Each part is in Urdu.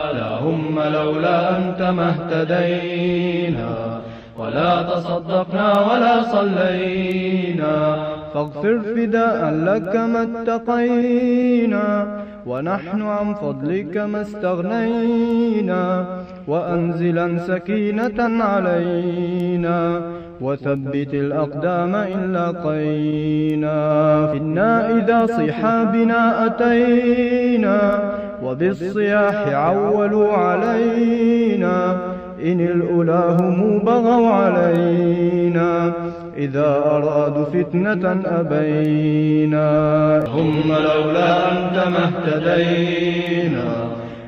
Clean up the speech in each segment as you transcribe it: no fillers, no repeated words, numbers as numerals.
اللهم لولا أنت ما اهتدينا ولا تصدقنا ولا صلينا، فاغفر فداء لك ما اتقينا، ونحن عن فضلك ما استغنينا، وأنزلا سكينة علينا، وثبت الأقدام إن لاقينا، إنا إذا صحابنا أتينا، وبالصياح عولوا علينا، إن الأولى هم بغوا علينا، إذا أرادوا فتنة أبينا. هم لولا أنت ما اهتدينا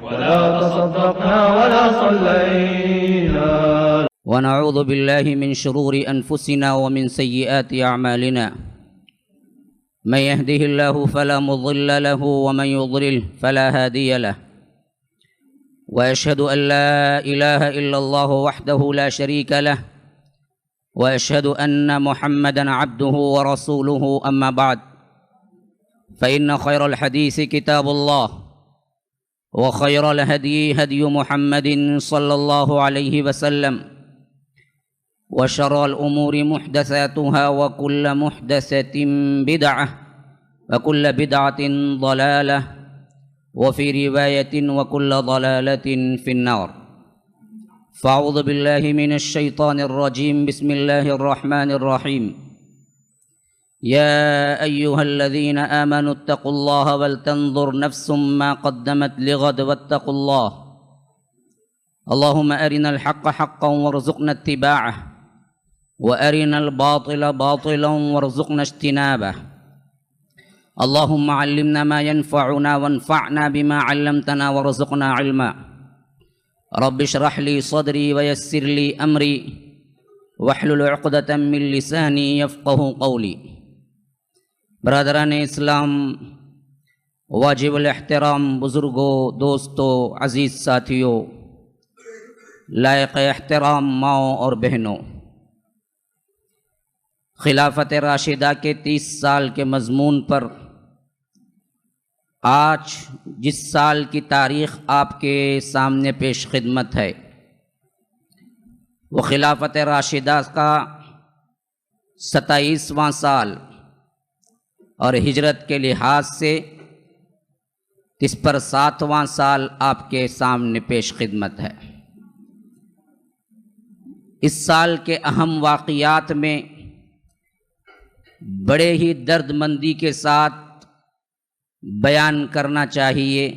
ولا تصدقنا ولا صلينا. ونعوذ بالله من شرور أنفسنا ومن سيئات أعمالنا، من يهده الله فلا مضل له ومن يضلل فلا هادي له، وأشهد أن لا إله إلا الله وحده لا شريك له، وأشهد أن محمدًا عبده ورسوله. أما بعد، فإن خير الحديث كتاب الله، وخير الهدي هدي محمد صلى الله عليه وسلم، وشر الأمور محدثاتها، وكل محدثة بدعة، وكل بدعة ضلالة، وفي رواية وكل ضلالة في النار. فأعوذ بالله من الشيطان الرجيم. بسم الله الرحمن الرحيم. يا أيها الذين آمنوا اتقوا الله ولتنظر نفس ما قدمت لغد واتقوا الله. اللهم أرنا الحق حقا وارزقنا اتباعه، وأرنا الباطل باطلا وارزقنا اجتنابه. اللهم علمنا ما ينفعنا وانفعنا بما علمتنا وارزقنا علما. رب اشرح لي صدري ويسر لي أمري واحلل عقدة من لساني يفقه قولي. برادران اسلام، واجب الاحترام بزرگوں، دوستوں، عزیز ساتھیوں، لائق احترام ماؤں اور بہنوں، خلافت راشدہ کے 30 سال کے مضمون پر آج جس سال کی تاریخ آپ کے سامنے پیش خدمت ہے، وہ خلافت راشدہ کا 27واں سال اور ہجرت کے لحاظ سے اس پر 7واں سال آپ کے سامنے پیش خدمت ہے۔ اس سال کے اہم واقعات میں بڑے ہی درد مندی کے ساتھ بیان کرنا چاہیے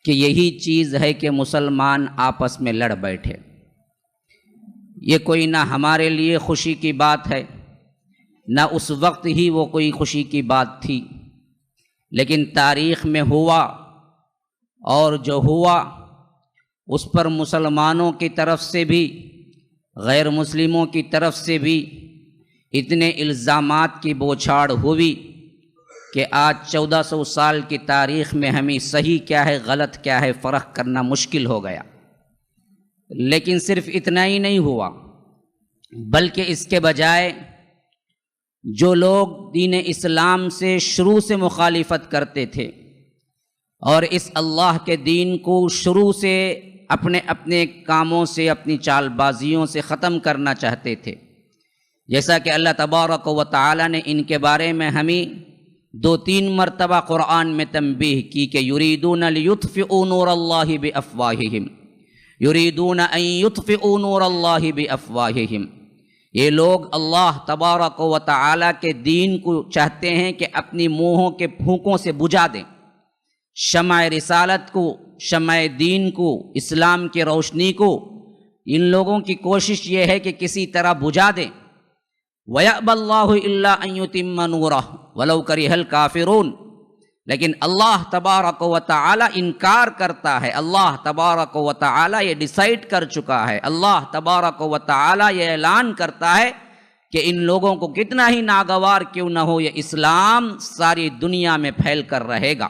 کہ یہی چیز ہے کہ مسلمان آپس میں لڑ بیٹھے۔ یہ کوئی نہ ہمارے لیے خوشی کی بات ہے، نہ اس وقت ہی وہ کوئی خوشی کی بات تھی، لیکن تاریخ میں ہوا، اور جو ہوا اس پر مسلمانوں کی طرف سے بھی غیر مسلموں کی طرف سے بھی اتنے الزامات کی بوچھاڑ ہوئی کہ آج 1400 سال کی تاریخ میں ہمیں صحیح کیا ہے غلط کیا ہے فرق کرنا مشکل ہو گیا۔ لیکن صرف اتنا ہی نہیں ہوا، بلکہ اس کے بجائے جو لوگ دین اسلام سے شروع سے مخالفت کرتے تھے اور اس اللہ کے دین کو شروع سے اپنے اپنے کاموں سے، اپنی چال بازیوں سے ختم کرنا چاہتے تھے، جیسا کہ اللہ تبارک و تعالی نے ان کے بارے میں ہمیں 2-3 مرتبہ قرآن میں تنبیہ کی کہ یریدون لیطفئوا نور اللہ بافواہہم، یریدون ان یطفئوا نور اللہ بافواہہم۔ یہ لوگ اللہ تبارک و تعالی کے دین کو چاہتے ہیں کہ اپنی منہوں کے پھونکوں سے بجھا دیں، شمع رسالت کو، شمع دین کو، اسلام کی روشنی کو ان لوگوں کی کوشش یہ ہے کہ کسی طرح بجھا دیں۔ وَيَأْبَى اللَّهُ إِلَّا أَن يُتِمَّ نُورَهُ وَلَوْ كَرِهَ الْكَافِرُونَ۔ لیکن اللہ تبارک و تعالی انکار کرتا ہے، اللہ تبارک و تعالی یہ ڈیسائیڈ کر چکا ہے، اللہ تبارک و تعالی یہ اعلان کرتا ہے کہ ان لوگوں کو کتنا ہی ناگوار کیوں نہ ہو، یہ اسلام ساری دنیا میں پھیل کر رہے گا۔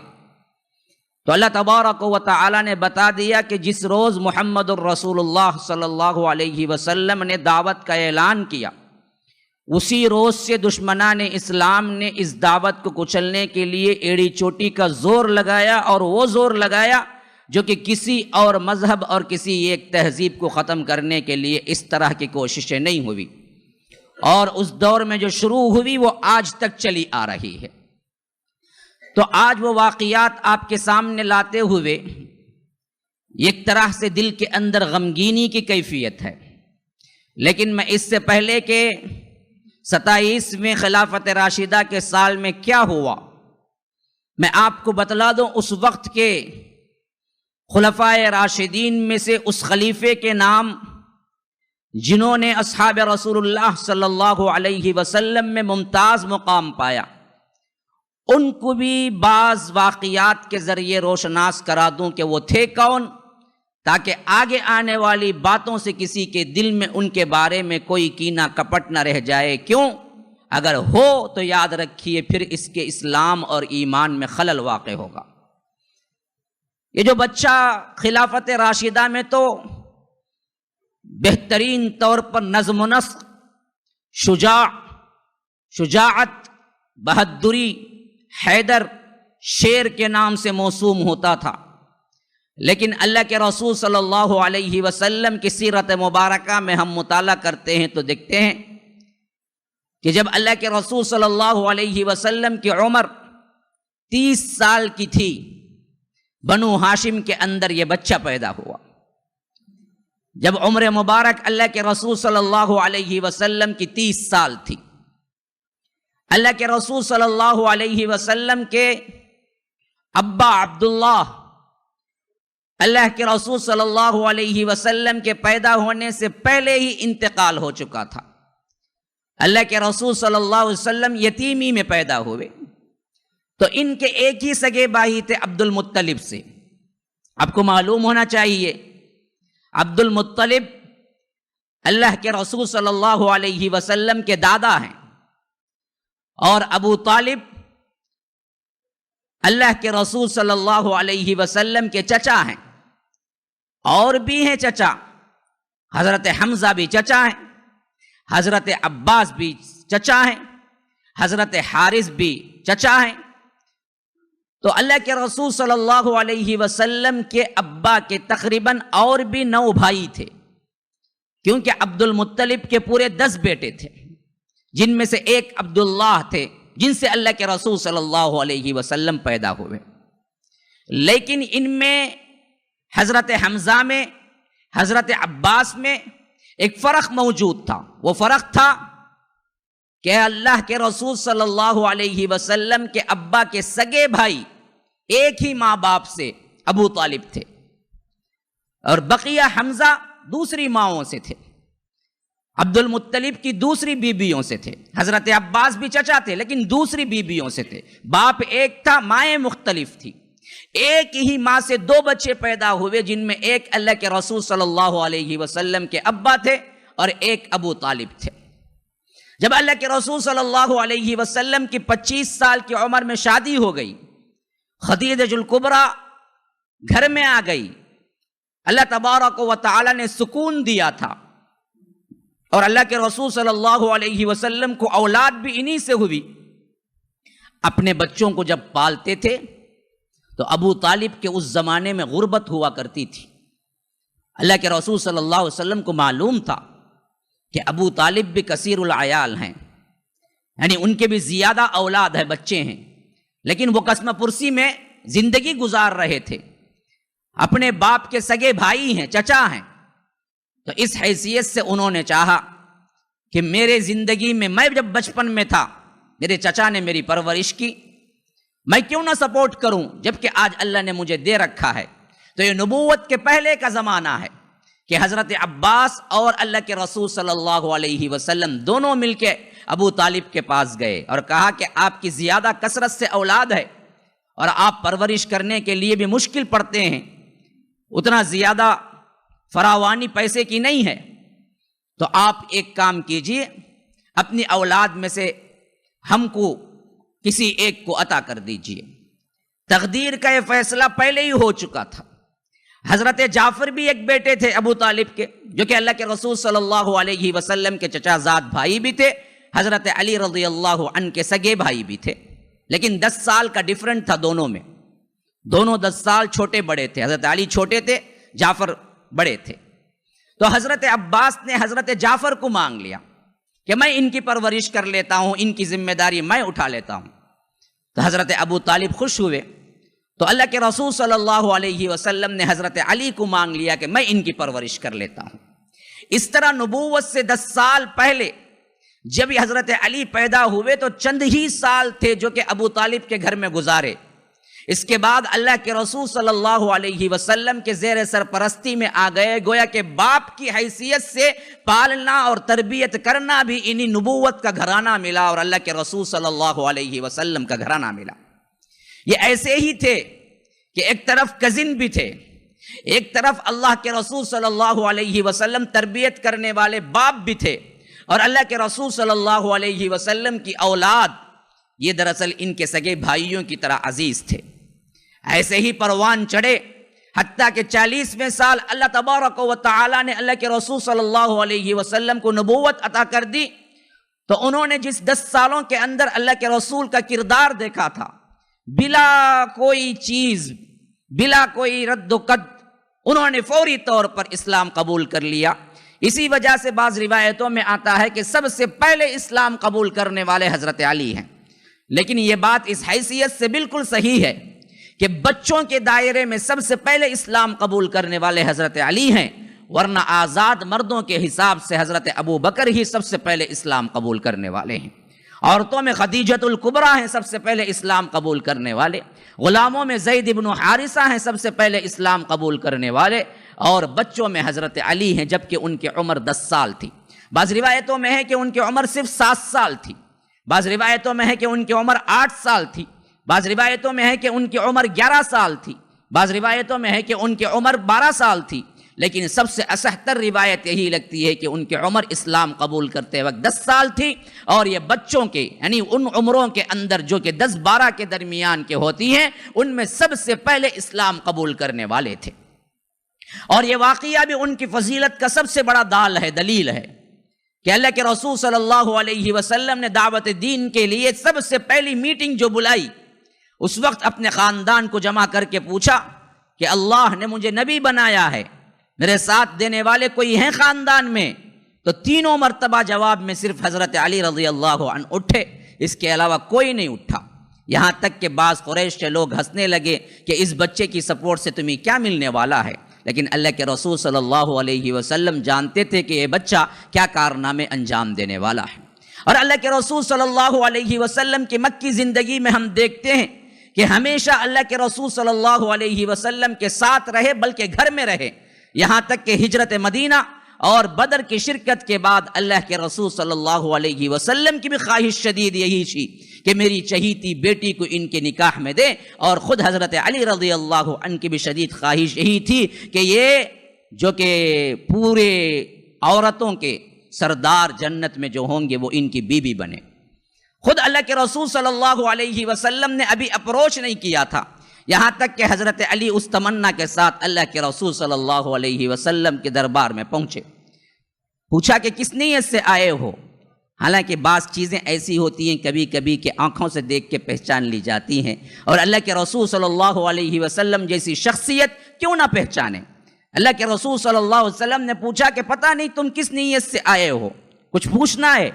تو اللہ تبارک و تعالی نے بتا دیا کہ جس روز محمد الرسول اللہ صلی اللہ علیہ وسلم نے دعوت کا اعلان کیا، اسی روز سے دشمنان اسلام نے اس دعوت کو کچلنے کے لیے ایڑی چوٹی کا زور لگایا، اور وہ زور لگایا جو کہ کسی اور مذہب اور کسی ایک تہذیب کو ختم کرنے کے لیے اس طرح کی کوششیں نہیں ہوئی، اور اس دور میں جو شروع ہوئی وہ آج تک چلی آ رہی ہے۔ تو آج وہ واقعات آپ کے سامنے لاتے ہوئے ایک طرح سے دل کے اندر غمگینی کی کیفیت ہے، لیکن میں اس سے پہلے کہ 27ویں خلافت راشدہ کے سال میں کیا ہوا میں آپ کو بتلا دوں۔ اس وقت کے خلفائے راشدین میں سے اس خلیفے کے نام جنہوں نے اصحاب رسول اللہ صلی اللہ علیہ وسلم میں ممتاز مقام پایا، ان کو بھی بعض واقعات کے ذریعے روشناس کرا دوں کہ وہ تھے کون، تاکہ آگے آنے والی باتوں سے کسی کے دل میں ان کے بارے میں کوئی کینہ کپٹ نہ رہ جائے۔ کیوں؟ اگر ہو تو یاد رکھیے پھر اس کے اسلام اور ایمان میں خلل واقع ہوگا۔ یہ جو بچہ خلافت راشدہ میں تو بہترین طور پر نظم و نسق، شجاعت، بہادری، حیدر، شیر کے نام سے موسوم ہوتا تھا، لیکن اللہ کے رسول صلی اللہ علیہ وسلم کی سیرت مبارکہ میں ہم مطالعہ کرتے ہیں تو دیکھتے ہیں کہ جب اللہ کے رسول صلی اللہ علیہ وسلم کی عمر 30 سال کی تھی، بنو ہاشم کے اندر یہ بچہ پیدا ہوا۔ جب عمر مبارک اللہ کے رسول صلی اللہ علیہ وسلم کی 30 سال تھی، اللہ کے رسول صلی اللہ علیہ وسلم کے ابا عبداللہ، اللہ کے رسول صلی اللہ علیہ وسلم کے پیدا ہونے سے پہلے ہی انتقال ہو چکا تھا۔ اللہ کے رسول صلی اللہ علیہ وسلم یتیمی میں پیدا ہوئے، تو ان کے ایک ہی سگے بھائی تھے عبد المطلب سے۔ آپ کو معلوم ہونا چاہیے عبد المطلب اللہ کے رسول صلی اللہ علیہ وسلم کے دادا ہیں، اور ابو طالب اللہ کے رسول صلی اللہ علیہ وسلم کے چچا ہیں، اور بھی ہیں چچا، حضرت حمزہ بھی چچا ہیں، حضرت عباس بھی چچا ہیں، حضرت حارث بھی چچا ہیں۔ تو اللہ کے رسول صلی اللہ علیہ وسلم کے ابا کے تقریباً اور بھی 9 بھائی تھے، کیونکہ عبد المطلب کے پورے 10 بیٹے تھے، جن میں سے ایک عبداللہ تھے جن سے اللہ کے رسول صلی اللہ علیہ وسلم پیدا ہوئے۔ لیکن ان میں حضرت حمزہ میں، حضرت عباس میں ایک فرق موجود تھا۔ وہ فرق تھا کہ اللہ کے رسول صلی اللہ علیہ وسلم کے ابا کے سگے بھائی ایک ہی ماں باپ سے ابو طالب تھے، اور بقیہ حمزہ دوسری ماؤں سے تھے، عبد المطلب کی دوسری بیویوں سے تھے۔ حضرت عباس بھی چچا تھے لیکن دوسری بیویوں سے تھے، باپ ایک تھا، مائیں مختلف تھی۔ ایک ہی ماں سے 2 بچے پیدا ہوئے، جن میں ایک اللہ کے رسول صلی اللہ علیہ وسلم کے ابا تھے اور ایک ابو طالب تھے۔ جب اللہ کے رسول صلی اللہ علیہ وسلم کی 25 سال کی عمر میں شادی ہو گئی، خدیجہ الکبریٰ گھر میں آ گئی، اللہ تبارک و تعالی نے سکون دیا تھا، اور اللہ کے رسول صلی اللہ علیہ وسلم کو اولاد بھی انہی سے ہوئی۔ اپنے بچوں کو جب پالتے تھے تو ابو طالب کے اس زمانے میں غربت ہوا کرتی تھی۔ اللہ کے رسول صلی اللہ علیہ وسلم کو معلوم تھا کہ ابو طالب بھی کثیر العیال ہیں، یعنی ان کے بھی زیادہ اولاد ہے، بچے ہیں، لیکن وہ قسم پرسی میں زندگی گزار رہے تھے، اپنے باپ کے سگے بھائی ہیں، چچا ہیں۔ تو اس حیثیت سے انہوں نے چاہا کہ میرے زندگی میں جب بچپن میں تھا میرے چچا نے میری پرورش کی، میں کیوں نہ سپورٹ کروں، جبکہ آج اللہ نے مجھے دے رکھا ہے۔ تو یہ نبوت کے پہلے کا زمانہ ہے کہ حضرت عباس اور اللہ کے رسول صلی اللہ علیہ وسلم دونوں مل کے ابو طالب کے پاس گئے اور کہا کہ آپ کی زیادہ کثرت سے اولاد ہے اور آپ پرورش کرنے کے لیے بھی مشکل پڑتے ہیں، اتنا زیادہ فراوانی پیسے کی نہیں ہے، تو آپ ایک کام کیجئے، اپنی اولاد میں سے ہم کو کسی ایک کو عطا کر دیجئے۔ تقدیر کا یہ فیصلہ پہلے ہی ہو چکا تھا۔ حضرت جعفر بھی ایک بیٹے تھے ابو طالب کے، جو کہ اللہ کے رسول صلی اللہ علیہ وسلم کے چچا زاد بھائی بھی تھے، حضرت علی رضی اللہ عنہ کے سگے بھائی بھی تھے، لیکن 10 سال کا ڈیفرنٹ تھا دونوں میں۔ دونوں 10 سال چھوٹے بڑے تھے، حضرت علی چھوٹے تھے، جعفر بڑے تھے۔ تو حضرت عباس نے حضرت جعفر کو مانگ لیا کہ میں ان کی پرورش کر لیتا ہوں، ان کی ذمہ داری میں اٹھا لیتا ہوں۔ تو حضرت ابو طالب خوش ہوئے، تو اللہ کے رسول صلی اللہ علیہ وسلم نے حضرت علی کو مانگ لیا کہ میں ان کی پرورش کر لیتا ہوں۔ اس طرح نبوت سے 10 سال پہلے جب حضرت علی پیدا ہوئے تو چند ہی سال تھے جو کہ ابو طالب کے گھر میں گزارے۔ اس کے بعد اللہ کے رسول صلی اللہ علیہ وسلم کے زیر سرپرستی میں آ گئے، گویا کہ باپ کی حیثیت سے پالنا اور تربیت کرنا بھی انہی نبوت کا گھرانہ ملا اور اللہ کے رسول صلی اللہ علیہ وسلم کا گھرانہ ملا۔ یہ ایسے ہی تھے کہ ایک طرف کزن بھی تھے، ایک طرف اللہ کے رسول صلی اللہ علیہ وسلم تربیت کرنے والے باپ بھی تھے، اور اللہ کے رسول صلی اللہ علیہ وسلم کی اولاد یہ دراصل ان کے سگے بھائیوں کی طرح عزیز تھے۔ ایسے ہی پروان چڑھے، حتیٰ کہ 40ویں سال اللہ تبارک و تعالی نے اللہ کے رسول صلی اللہ علیہ وسلم کو نبوت عطا کر دی، تو انہوں نے جس 10 سالوں کے اندر اللہ کے رسول کا کردار دیکھا تھا، بلا کوئی چیز، بلا کوئی رد و قد، انہوں نے فوری طور پر اسلام قبول کر لیا۔ اسی وجہ سے بعض روایتوں میں آتا ہے کہ سب سے پہلے اسلام قبول کرنے والے حضرت علی ہیں۔ لیکن یہ بات اس حیثیت سے بالکل صحیح ہے کہ بچوں کے دائرے میں سب سے پہلے اسلام قبول کرنے والے حضرت علی ہیں، ورنہ آزاد مردوں کے حساب سے حضرت ابو بکر ہی سب سے پہلے اسلام قبول کرنے والے ہیں۔ عورتوں میں خدیجۃ الکبریٰ ہیں سب سے پہلے اسلام قبول کرنے والے، غلاموں میں زید بن حارثہ ہیں سب سے پہلے اسلام قبول کرنے والے، اور بچوں میں حضرت علی ہیں جبکہ ان کی عمر 10 سال تھی۔ بعض روایتوں میں ہے کہ ان کی عمر صرف 7 سال تھی، بعض روایتوں میں ہے کہ ان کی عمر 8 سال تھی، بعض روایتوں میں ہے کہ ان کی عمر 11 سال تھی، بعض روایتوں میں ہے کہ ان کی عمر 12 سال تھی، لیکن سب سے اصحتر روایت یہی لگتی ہے کہ ان کی عمر اسلام قبول کرتے وقت 10 سال تھی، اور یہ بچوں کے یعنی ان عمروں کے اندر جو کہ 10-12 کے درمیان کے ہوتی ہیں، ان میں سب سے پہلے اسلام قبول کرنے والے تھے۔ اور یہ واقعہ بھی ان کی فضیلت کا سب سے بڑا دلیل ہے کہ اللہ کے رسول صلی اللہ علیہ وسلم نے دعوت دین کے لیے سب سے پہلی میٹنگ جو بلائی، اس وقت اپنے خاندان کو جمع کر کے پوچھا کہ اللہ نے مجھے نبی بنایا ہے، میرے ساتھ دینے والے کوئی ہیں خاندان میں؟ تو تینوں مرتبہ جواب میں صرف حضرت علی رضی اللہ عنہ اٹھے، اس کے علاوہ کوئی نہیں اٹھا۔ یہاں تک کہ بعض قریش کے لوگ ہنسنے لگے کہ اس بچے کی سپورٹ سے تمہیں کیا ملنے والا ہے، لیکن اللہ کے رسول صلی اللہ علیہ وسلم جانتے تھے کہ یہ بچہ کیا کارنامے انجام دینے والا ہے۔ اور اللہ کے رسول صلی اللہ علیہ وسلم کی مکی زندگی میں ہم دیکھتے ہیں کہ ہمیشہ اللہ کے رسول صلی اللہ علیہ وسلم کے ساتھ رہے، بلکہ گھر میں رہے، یہاں تک کہ ہجرت مدینہ اور بدر کی شرکت کے بعد اللہ کے رسول صلی اللہ علیہ وسلم کی بھی خواہش شدید یہی تھی کہ میری چہیتی بیٹی کو ان کے نکاح میں دے، اور خود حضرت علی رضی اللہ عنہ کی بھی شدید خواہش یہی تھی کہ یہ جو کہ پورے عورتوں کے سردار جنت میں جو ہوں گے وہ ان کی بیوی بنے۔ خود اللہ کے رسول صلی اللہ علیہ وسلم نے ابھی اپروچ نہیں کیا تھا، یہاں تک کہ حضرت علی اس تمنا کے ساتھ اللہ کے رسول صلی اللہ علیہ وسلم کے دربار میں پہنچے۔ پوچھا کہ کس نیت سے آئے ہو؟ حالانکہ بعض چیزیں ایسی ہوتی ہیں کبھی کبھی کہ آنکھوں سے دیکھ کے پہچان لی جاتی ہیں، اور اللہ کے رسول صلی اللہ علیہ وسلم جیسی شخصیت کیوں نہ پہچانے۔ اللہ کے رسول صلی اللہ علیہ وسلم نے پوچھا کہ پتہ نہیں تم کس نیت سے آئے ہو، کچھ پوچھنا ہے؟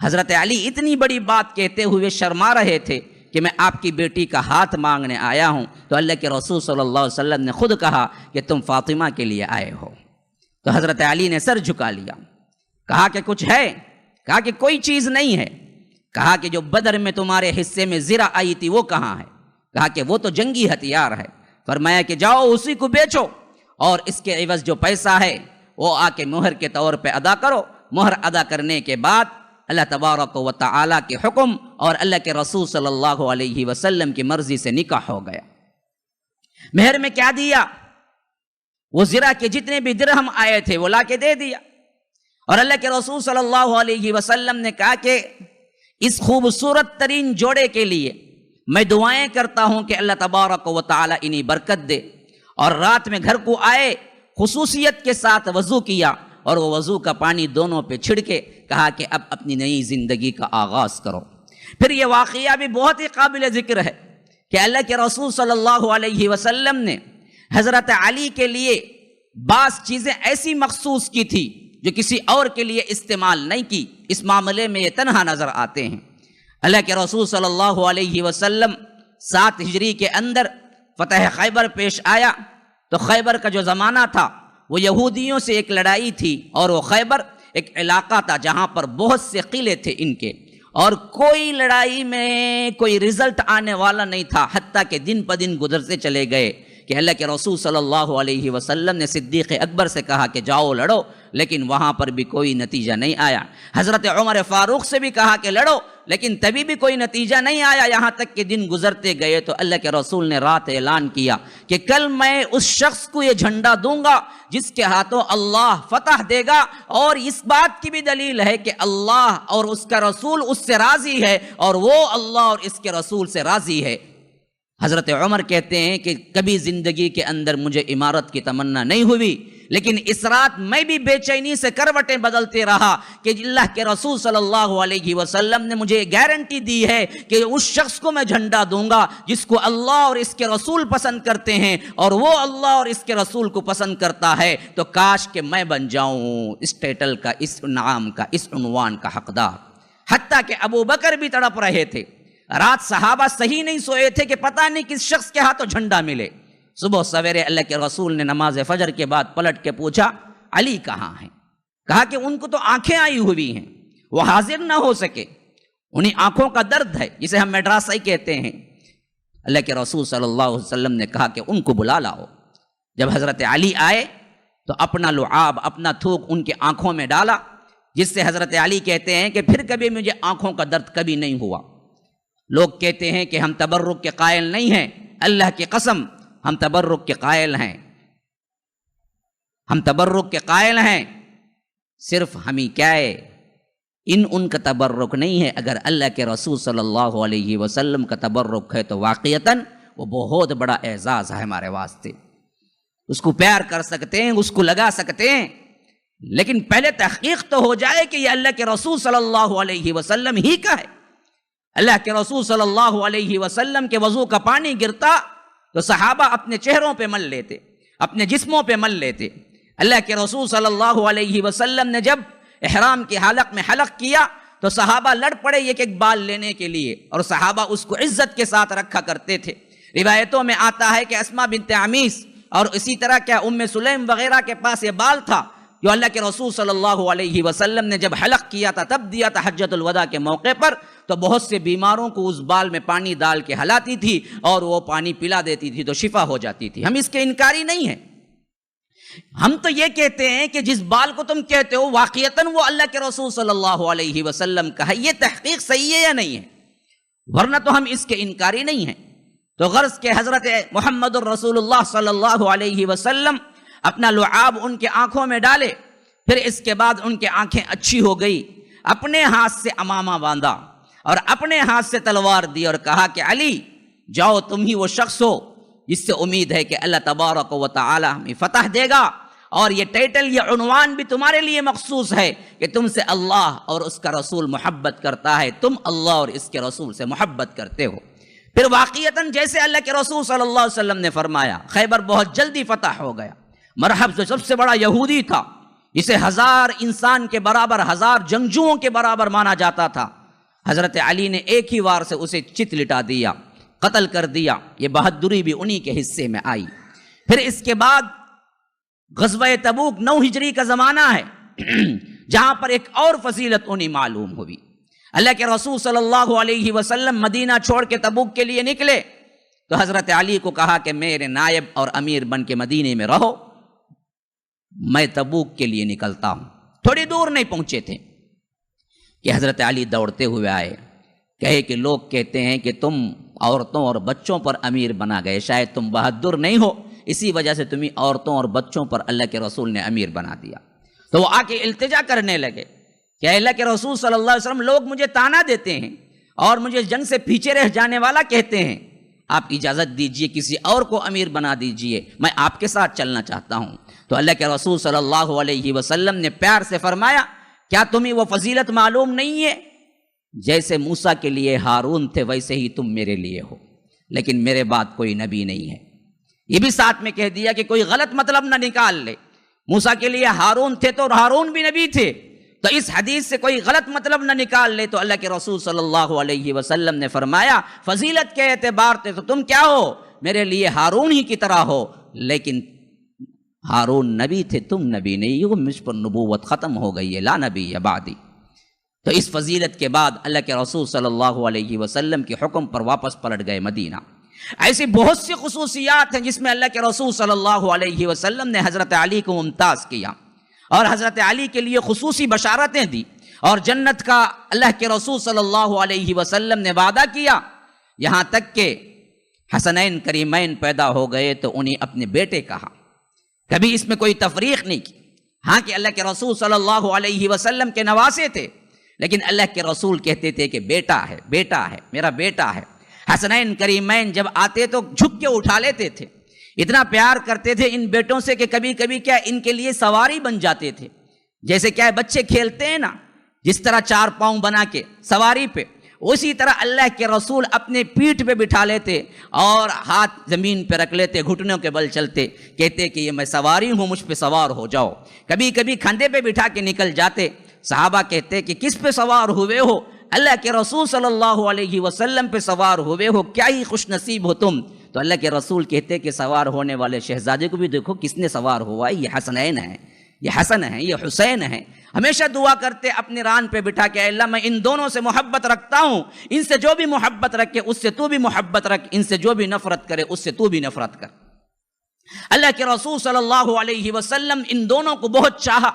حضرت علی اتنی بڑی بات کہتے ہوئے شرما رہے تھے کہ میں آپ کی بیٹی کا ہاتھ مانگنے آیا ہوں، تو اللہ کے رسول صلی اللہ علیہ وسلم نے خود کہا کہ تم فاطمہ کے لیے آئے ہو۔ تو حضرت علی نے سر جھکا لیا، کہا کہ کچھ ہے؟ کہا کہ کوئی چیز نہیں ہے۔ کہا کہ جو بدر میں تمہارے حصے میں زرہ آئی تھی وہ کہاں ہے؟ کہا کہ وہ تو جنگی ہتھیار ہے۔ فرمایا کہ جاؤ اسی کو بیچو، اور اس کے عوض جو پیسہ ہے وہ آ کے مہر کے طور پہ ادا کرو۔ مہر ادا کرنے کے بعد اللہ تبارک و تعالیٰ کے حکم اور اللہ کے رسول صلی اللہ علیہ وسلم کی مرضی سے نکاح ہو گیا۔ مہر میں کیا دیا؟ وہ زرہ کے جتنے بھی درہم آئے تھے وہ لا کے دے دیا، اور اللہ کے رسول صلی اللہ علیہ وسلم نے کہا کہ اس خوبصورت ترین جوڑے کے لیے میں دعائیں کرتا ہوں کہ اللہ تبارک و تعالیٰ انہیں برکت دے۔ اور رات میں گھر کو آئے، خصوصیت کے ساتھ وضو کیا، اور وہ وضو کا پانی دونوں پہ چھڑکے کہا کہ اب اپنی نئی زندگی کا آغاز کرو۔ پھر یہ واقعہ بھی بہت ہی قابل ذکر ہے کہ اللہ کے رسول صلی اللہ علیہ وسلم نے حضرت علی کے لیے بعض چیزیں ایسی مخصوص کی تھی جو کسی اور کے لیے استعمال نہیں کی. اس معاملے میں یہ تنہا نظر آتے ہیں. اللہ کے رسول صلی اللہ علیہ وسلم 7 ہجری کے اندر فتح خیبر پیش آیا تو خیبر کا جو زمانہ تھا وہ یہودیوں سے ایک لڑائی تھی، اور وہ خیبر ایک علاقہ تھا جہاں پر بہت سے قلعے تھے ان کے، اور کوئی لڑائی میں کوئی رزلٹ آنے والا نہیں تھا، حتیٰ کہ دن پہ دن گزرتے چلے گئے کہ اللہ کے رسول صلی اللہ علیہ وسلم نے صدیق اکبر سے کہا کہ جاؤ لڑو، لیکن وہاں پر بھی کوئی نتیجہ نہیں آیا. حضرت عمر فاروق سے بھی کہا کہ لڑو، لیکن تبھی بھی کوئی نتیجہ نہیں آیا. یہاں تک کہ دن گزرتے گئے تو اللہ کے رسول نے رات اعلان کیا کہ کل میں اس شخص کو یہ جھنڈا دوں گا جس کے ہاتھوں اللہ فتح دے گا، اور اس بات کی بھی دلیل ہے کہ اللہ اور اس کا رسول اس سے راضی ہے، اور وہ اللہ اور اس کے رسول سے راضی ہے. حضرت عمر کہتے ہیں کہ کبھی زندگی کے اندر مجھے امارت کی تمنا نہیں ہوئی، لیکن اس رات میں بھی بے چینی سے کروٹیں بدلتے رہا کہ اللہ کے رسول صلی اللہ علیہ وسلم نے مجھے گارنٹی دی ہے کہ اس شخص کو میں جھنڈا دوں گا جس کو اللہ اور اس کے رسول پسند کرتے ہیں، اور وہ اللہ اور اس کے رسول کو پسند کرتا ہے. تو کاش کہ میں بن جاؤں اس ٹائٹل کا، اس انعام کا، اس عنوان کا حقدار. حتیٰ کہ ابو بکر بھی تڑپ رہے تھے. رات صحابہ صحیح نہیں سوئے تھے کہ پتہ نہیں کس شخص کے ہاتھوں جھنڈا ملے. صبح سویرے اللہ کے رسول نے نماز فجر کے بعد پلٹ کے پوچھا علی کہاں ہیں؟ کہا کہ ان کو تو آنکھیں آئی ہوئی ہیں، وہ حاضر نہ ہو سکے، انہیں آنکھوں کا درد ہے جسے ہم میڈراسائی کہتے ہیں. اللہ کے رسول صلی اللہ علیہ وسلم نے کہا کہ ان کو بلا لاؤ. جب حضرت علی آئے تو اپنا لعاب، اپنا تھوک ان کے آنکھوں میں ڈالا، جس سے حضرت علی کہتے ہیں کہ پھر کبھی مجھے آنکھوں کا درد کبھی نہیں ہوا. لوگ کہتے ہیں کہ ہم تبرک کے قائل نہیں ہیں، اللہ کی قسم ہم تبرک کے قائل ہیں، ہم تبرک کے قائل ہیں. صرف ہمیں کیا ہے، ان کا تبرک نہیں ہے. اگر اللہ کے رسول صلی اللہ علیہ وسلم کا تبرک ہے تو واقعتاً وہ بہت بڑا اعزاز ہے ہمارے واسطے. اس کو پیار کر سکتے ہیں، اس کو لگا سکتے ہیں، لیکن پہلے تحقیق تو ہو جائے کہ یہ اللہ کے رسول صلی اللہ علیہ وسلم ہی کا ہے. اللہ کے رسول صلی اللہ علیہ وسلم کے وضو کا پانی گرتا تو صحابہ اپنے چہروں پہ مل لیتے، اپنے جسموں پہ مل لیتے. اللہ کے رسول صلی اللہ علیہ وسلم نے جب احرام کے حلق میں حلق کیا تو صحابہ لڑ پڑے ایک ایک بال لینے کے لیے، اور صحابہ اس کو عزت کے ساتھ رکھا کرتے تھے. روایتوں میں آتا ہے کہ اسماء بنت عمیس اور اسی طرح کیا ام سلیم وغیرہ کے پاس یہ بال تھا جو اللہ کے رسول صلی اللہ علیہ وسلم نے جب حلق کیا تھا تب دیا تھا حجۃ الوداع کے موقع پر. تو بہت سے بیماروں کو اس بال میں پانی ڈال کے ہلاتی تھی اور وہ پانی پلا دیتی تھی تو شفا ہو جاتی تھی. ہم اس کے انکاری نہیں ہیں. ہم تو یہ کہتے ہیں کہ جس بال کو تم کہتے ہو واقعتاً وہ اللہ کے رسول صلی اللہ علیہ وسلم کا ہے. یہ تحقیق صحیح ہے یا نہیں ہے؟ ورنہ تو ہم اس کے انکاری نہیں ہیں. تو غرض کہ حضرت محمد الرسول اللہ صلی اللہ علیہ وسلم اپنا لعاب ان کے آنکھوں میں ڈالے، پھر اس کے بعد ان کی آنکھیں اچھی ہو گئی. اپنے ہاتھ سے امامہ باندھا اور اپنے ہاتھ سے تلوار دی اور کہا کہ علی جاؤ، تم ہی وہ شخص ہو جس سے امید ہے کہ اللہ تبارک و تعالی ہمیں فتح دے گا، اور یہ ٹائٹل، یہ عنوان بھی تمہارے لیے مخصوص ہے کہ تم سے اللہ اور اس کا رسول محبت کرتا ہے، تم اللہ اور اس کے رسول سے محبت کرتے ہو. پھر واقعتاً جیسے اللہ کے رسول صلی اللہ علیہ وسلم نے فرمایا خیبر بہت جلدی فتح ہو گیا. مرحب جو سب سے بڑا یہودی تھا، جسے 1000 انسان کے برابر، 1000 جنگجوؤں کے برابر مانا جاتا تھا، حضرت علی نے ایک ہی وار سے اسے چت لٹا دیا، قتل کر دیا. یہ بہادری بھی انہی کے حصے میں آئی. پھر اس کے بعد غزوہ تبوک 9 ہجری کا زمانہ ہے جہاں پر ایک اور فضیلت انہیں معلوم ہوئی. اللہ کے رسول صلی اللہ علیہ وسلم مدینہ چھوڑ کے تبوک کے لیے نکلے تو حضرت علی کو کہا کہ میرے نائب اور امیر بن کے مدینے میں رہو، میں تبوک کے لیے نکلتا ہوں. تھوڑی دور نہیں پہنچے تھے کہ حضرت علی دوڑتے ہوئے آئے، کہے کہ لوگ کہتے ہیں کہ تم عورتوں اور بچوں پر امیر بنا گئے، شاید تم بہادر نہیں ہو، اسی وجہ سے تمہیں عورتوں اور بچوں پر اللہ کے رسول نے امیر بنا دیا. تو وہ آ کے التجا کرنے لگے کہ اللہ کے رسول صلی اللہ علیہ وسلم، لوگ مجھے تانا دیتے ہیں اور مجھے جنگ سے پیچھے رہ جانے والا کہتے ہیں، آپ اجازت دیجئے کسی اور کو امیر بنا دیجئے، میں آپ کے ساتھ چلنا چاہتا ہوں. تو اللہ کے رسول صلی اللہ علیہ وسلم نے پیار سے فرمایا کیا تمہیں وہ فضیلت معلوم نہیں ہے؟ جیسے موسیٰ کے لیے ہارون تھے ویسے ہی تم میرے لیے ہو. لیکن میرے بعد کوئی نبی نہیں ہے۔ یہ بھی ساتھ میں کہہ دیا کہ کوئی غلط مطلب نہ نکال لے، موسیٰ کے لیے ہارون تھے تو ہارون بھی نبی تھے، تو اس حدیث سے کوئی غلط مطلب نہ نکال لے۔ تو اللہ کے رسول صلی اللہ علیہ وسلم نے فرمایا فضیلت کے اعتبار سے تو تم کیا ہو، میرے لیے ہارون ہی کی طرح ہو، لیکن ہارون نبی تھے، تم نبی نہیں ہو، مجھ پر نبوت ختم ہو گئی ہے، لا نبی بعدی۔ تو اس فضیلت کے بعد اللہ کے رسول صلی اللہ علیہ وسلم کے حکم پر واپس پلٹ گئے مدینہ۔ ایسی بہت سی خصوصیات ہیں جس میں اللہ کے رسول صلی اللہ علیہ وسلم نے حضرت علی کو ممتاز کیا اور حضرت علی کے لیے خصوصی بشارتیں دی، اور جنت کا اللہ کے رسول صلی اللہ علیہ وسلم نے وعدہ کیا، یہاں تک کہ حسنین کریمین پیدا ہو گئے تو انہیں اپنے بیٹے کہا، کبھی اس میں کوئی تفریق نہیں کی۔ ہاں کہ اللہ کے رسول صلی اللہ علیہ وسلم کے نواسے تھے، لیکن اللہ کے رسول کہتے تھے کہ بیٹا ہے، بیٹا ہے، میرا بیٹا ہے۔ حسنین کریمین جب آتے تو جھک کے اٹھا لیتے تھے، اتنا پیار کرتے تھے ان بیٹوں سے کہ کبھی کبھی کیا ان کے لیے سواری بن جاتے تھے۔ جیسے کیا بچے کھیلتے ہیں نا، جس طرح 4 پاؤں بنا کے سواری پہ، اسی طرح اللہ کے رسول اپنے پیٹھ پہ بٹھا لیتے اور ہاتھ زمین پہ رکھ لیتے، گھٹنوں کے بل چلتے، کہتے کہ یہ میں سواری ہوں، مجھ پہ سوار ہو جاؤ۔ کبھی کبھی کھندے پہ بٹھا کے نکل جاتے، صحابہ کہتے کہ کس پہ سوار ہوئے ہو؟ اللہ کے رسول صلی اللہ علیہ وسلم پہ سوار ہوئے ہو، کیا ہی خوش نصیب ہو تم۔ تو اللہ کے رسول کہتے کہ سوار ہونے والے شہزادے کو بھی دیکھو کس نے سوار ہوا ہے، یہ حسنین ہے، یہ حسن ہے، یہ حسین ہے۔ ہمیشہ دعا کرتے اپنے ران پہ بٹھا کے، اے اللہ میں ان دونوں سے محبت رکھتا ہوں، ان سے جو بھی محبت رکھے اس سے تو بھی محبت رکھ، ان سے جو بھی نفرت کرے اس سے تو بھی نفرت کر۔ اللہ کے رسول صلی اللہ علیہ وسلم ان دونوں کو بہت چاہا،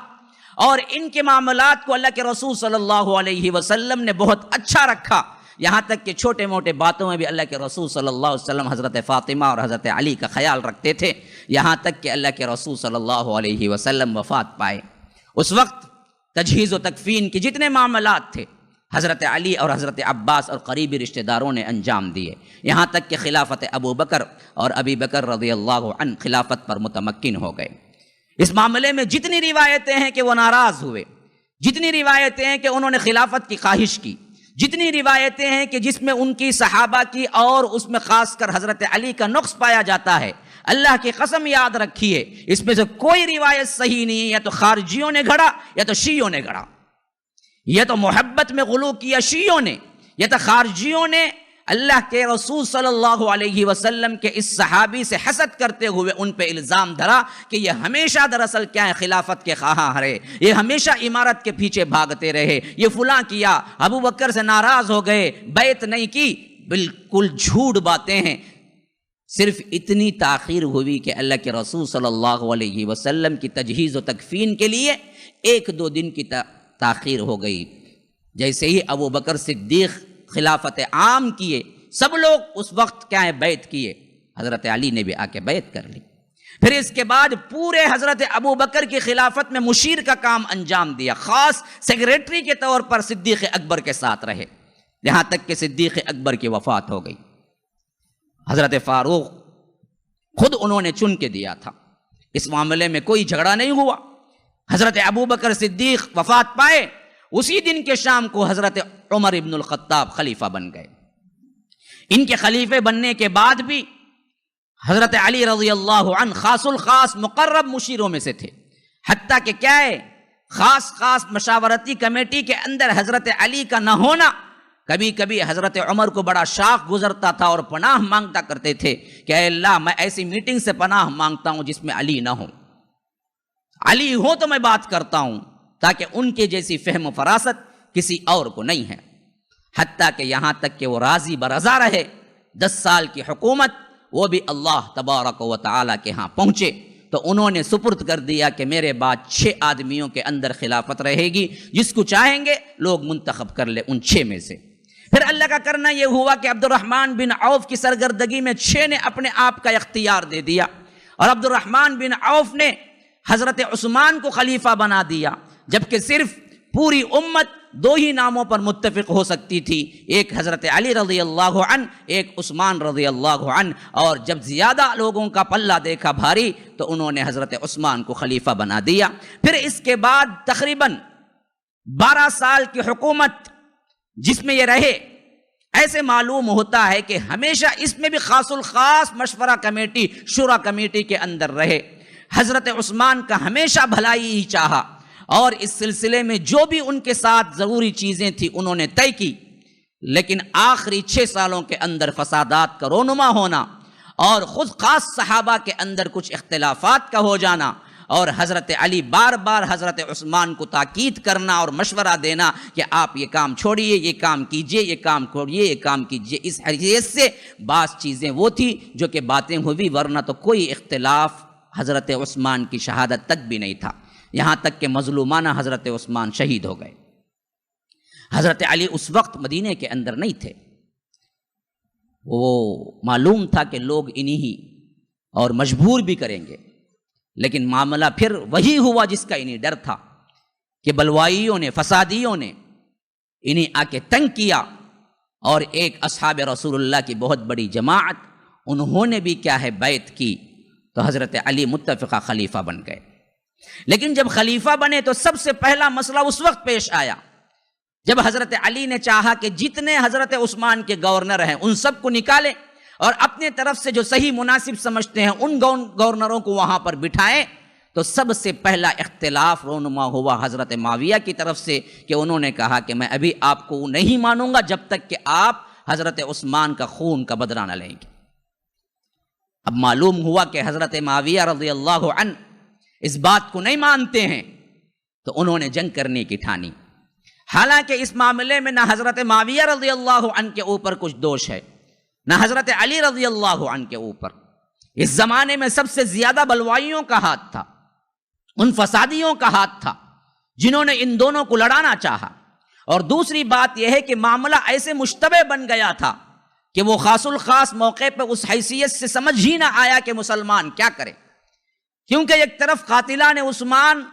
اور ان کے معاملات کو اللہ کے رسول صلی اللہ علیہ وسلم نے بہت اچھا رکھا، یہاں تک کہ چھوٹے موٹے باتوں میں بھی اللہ کے رسول صلی اللہ علیہ وسلم حضرت فاطمہ اور حضرت علی کا خیال رکھتے تھے، یہاں تک کہ اللہ کے رسول صلی اللہ علیہ وسلم وفات پائے۔ اس وقت تجہیز و تکفین کے جتنے معاملات تھے حضرت علی اور حضرت عباس اور قریبی رشتہ داروں نے انجام دیے، یہاں تک کہ خلافت ابو بکر اور ابی بکر رضی اللہ عنہ خلافت پر متمکن ہو گئے۔ اس معاملے میں جتنی روایتیں ہیں کہ وہ ناراض ہوئے، جتنی روایتیں ہیں کہ انہوں نے خلافت کی خواہش کی، جتنی روایتیں ہیں کہ جس میں ان کی صحابہ کی اور اس میں خاص کر حضرت علی کا نقص پایا جاتا ہے، اللہ کی قسم یاد رکھیے اس میں سے کوئی روایت صحیح نہیں ہے، یا تو خارجیوں نے گھڑا یا تو شیعوں نے گھڑا، یا تو محبت میں غلو کیا شیعوں نے، یا تو خارجیوں نے اللہ کے رسول صلی اللہ علیہ وسلم کے اس صحابی سے حسد کرتے ہوئے ان پہ الزام دھرا کہ یہ ہمیشہ دراصل کیا ہے، خلافت کے خواہاں رہے، یہ ہمیشہ امارت کے پیچھے بھاگتے رہے، یہ فلاں کیا، ابو بکر سے ناراض ہو گئے، بیعت نہیں کی۔ بالکل جھوٹ باتیں ہیں۔ صرف اتنی تاخیر ہوئی کہ اللہ کے رسول صلی اللہ علیہ وسلم کی تجہیز و تکفین کے لیے 1-2 دن کی تاخیر ہو گئی۔ جیسے ہی ابو بکر صدیق خلافت عام کیے، سب لوگ اس وقت کیا ہے بیعت کیے، حضرت علی نے بھی آ کے بیعت کر لی۔ پھر اس کے بعد پورے حضرت ابو بکر کی خلافت میں مشیر کا کام انجام دیا، خاص سیکریٹری کے طور پر صدیق اکبر کے ساتھ رہے، یہاں تک کہ صدیق اکبر کی وفات ہو گئی۔ حضرت فاروق خود انہوں نے چن کے دیا تھا، اس معاملے میں کوئی جھگڑا نہیں ہوا۔ حضرت ابو بکر صدیق وفات پائے، اسی دن کے شام کو حضرت عمر ابن الخطاب خلیفہ بن گئے۔ ان کے خلیفے بننے کے بعد بھی حضرت علی رضی اللہ عنہ خاص الخاص مقرب مشیروں میں سے تھے، حتیٰ کہ کیا ہے خاص مشاورتی کمیٹی کے اندر حضرت علی کا نہ ہونا کبھی کبھی حضرت عمر کو بڑا شاق گزرتا تھا، اور پناہ مانگتا کرتے تھے کہ اے اللہ میں ایسی میٹنگ سے پناہ مانگتا ہوں جس میں علی نہ ہو، علی ہو تو میں بات کرتا ہوں، تاکہ ان کے جیسی فہم و فراست کسی اور کو نہیں ہے۔ حتیٰ کہ یہاں تک کہ وہ راضی برضا رہے، 10 سال کی حکومت وہ بھی اللہ تبارک و تعالیٰ کے ہاں پہنچے تو انہوں نے سپرد کر دیا کہ میرے بعد 6 آدمیوں کے اندر خلافت رہے گی، جس کو چاہیں گے لوگ منتخب کر لیں ان 6 میں سے۔ پھر اللہ کا کرنا یہ ہوا کہ عبد الرحمن بن عوف کی سرگردگی میں 6 نے اپنے آپ کا اختیار دے دیا، اور عبد الرحمن بن عوف نے حضرت عثمان کو خلیفہ بنا دیا، جبکہ صرف پوری امت 2 ہی ناموں پر متفق ہو سکتی تھی، ایک حضرت علی رضی اللہ عنہ، ایک عثمان رضی اللہ عنہ، اور جب زیادہ لوگوں کا پلہ دیکھا بھاری تو انہوں نے حضرت عثمان کو خلیفہ بنا دیا۔ پھر اس کے بعد تقریباً 12 سال کی حکومت جس میں یہ رہے، ایسے معلوم ہوتا ہے کہ ہمیشہ اس میں بھی خاص الخاص مشورہ کمیٹی، شورا کمیٹی کے اندر رہے۔ حضرت عثمان کا ہمیشہ بھلائی ہی چاہا، اور اس سلسلے میں جو بھی ان کے ساتھ ضروری چیزیں تھیں انہوں نے طے کی، لیکن آخری 6 سالوں کے اندر فسادات کا رونما ہونا اور خود خاص صحابہ کے اندر کچھ اختلافات کا ہو جانا، اور حضرت علی بار بار حضرت عثمان کو تاکید کرنا اور مشورہ دینا کہ آپ یہ کام چھوڑیے، یہ کام کیجئے، یہ کام چھوڑیے، یہ کام کیجئے۔ اس حیثیت سے بعض چیزیں وہ تھی جو کہ باتیں ہوئی، ورنہ تو کوئی اختلاف حضرت عثمان کی شہادت تک بھی نہیں تھا، یہاں تک کہ مظلومانہ حضرت عثمان شہید ہو گئے۔ حضرت علی اس وقت مدینے کے اندر نہیں تھے، وہ معلوم تھا کہ لوگ انہی ہی اور مجبور بھی کریں گے، لیکن معاملہ پھر وہی ہوا جس کا انہیں ڈر تھا کہ بلوائیوں نے، فسادیوں نے انہیں آ کے تنگ کیا، اور ایک اصحاب رسول اللہ کی بہت بڑی جماعت انہوں نے بھی کیا ہے بیعت کی، تو حضرت علی متفقہ خلیفہ بن گئے۔ لیکن جب خلیفہ بنے تو سب سے پہلا مسئلہ اس وقت پیش آیا جب حضرت علی نے چاہا کہ جتنے حضرت عثمان کے گورنر ہیں ان سب کو نکالیں اور اپنے طرف سے جو صحیح مناسب سمجھتے ہیں ان گورنروں کو وہاں پر بٹھائیں، تو سب سے پہلا اختلاف رونما ہوا حضرت معاویہ کی طرف سے کہ انہوں نے کہا کہ میں ابھی آپ کو نہیں مانوں گا جب تک کہ آپ حضرت عثمان کا خون کا بدلہ نہ لیں گے۔ اب معلوم ہوا کہ حضرت معاویہ رضی اللہ عنہ اس بات کو نہیں مانتے ہیں، تو انہوں نے جنگ کرنے کی ٹھانی۔ حالانکہ اس معاملے میں نہ حضرت معاویہ رضی اللہ عنہ کے اوپر کچھ دوش ہے، نہ حضرت علی رضی اللہ عنہ کے اوپر۔ اس زمانے میں سب سے زیادہ بلوائیوں کا ہاتھ تھا، ان فسادیوں کا ہاتھ تھا جنہوں نے ان دونوں کو لڑانا چاہا۔ اور دوسری بات یہ ہے کہ معاملہ ایسے مشتبہ بن گیا تھا کہ وہ خاص الخاص موقع پہ اس حیثیت سے سمجھ ہی نہ آیا کہ مسلمان کیا کرے، کیونکہ ایک طرف قاتلان عثمان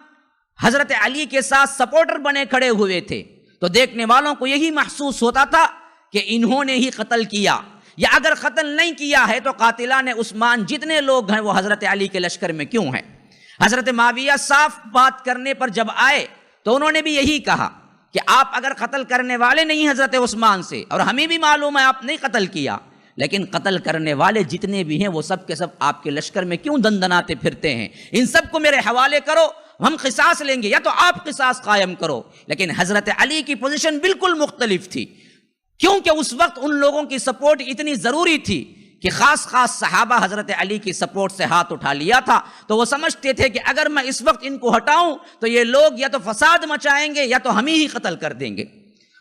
حضرت علی کے ساتھ سپورٹر بنے کھڑے ہوئے تھے، تو دیکھنے والوں کو یہی محسوس ہوتا تھا کہ انہوں نے ہی قتل کیا، یا اگر قتل نہیں کیا ہے تو قاتلان عثمان جتنے لوگ ہیں وہ حضرت علی کے لشکر میں کیوں ہیں۔ حضرت معاویہ صاف بات کرنے پر جب آئے تو انہوں نے بھی یہی کہا کہ آپ اگر قتل کرنے والے نہیں حضرت عثمان سے، اور ہمیں بھی معلوم ہے آپ نہیں قتل کیا، لیکن قتل کرنے والے جتنے بھی ہیں وہ سب کے سب آپ کے لشکر میں کیوں دندناتے پھرتے ہیں، ان سب کو میرے حوالے کرو، ہم قصاص لیں گے، یا تو آپ قصاص قائم کرو۔ لیکن حضرت علی کی پوزیشن بالکل مختلف تھی، کیونکہ اس وقت ان لوگوں کی سپورٹ اتنی ضروری تھی کہ خاص صحابہ حضرت علی کی سپورٹ سے ہاتھ اٹھا لیا تھا، تو وہ سمجھتے تھے کہ اگر میں اس وقت ان کو ہٹاؤں تو یہ لوگ یا تو فساد مچائیں گے یا تو ہم ہی قتل کر دیں گے۔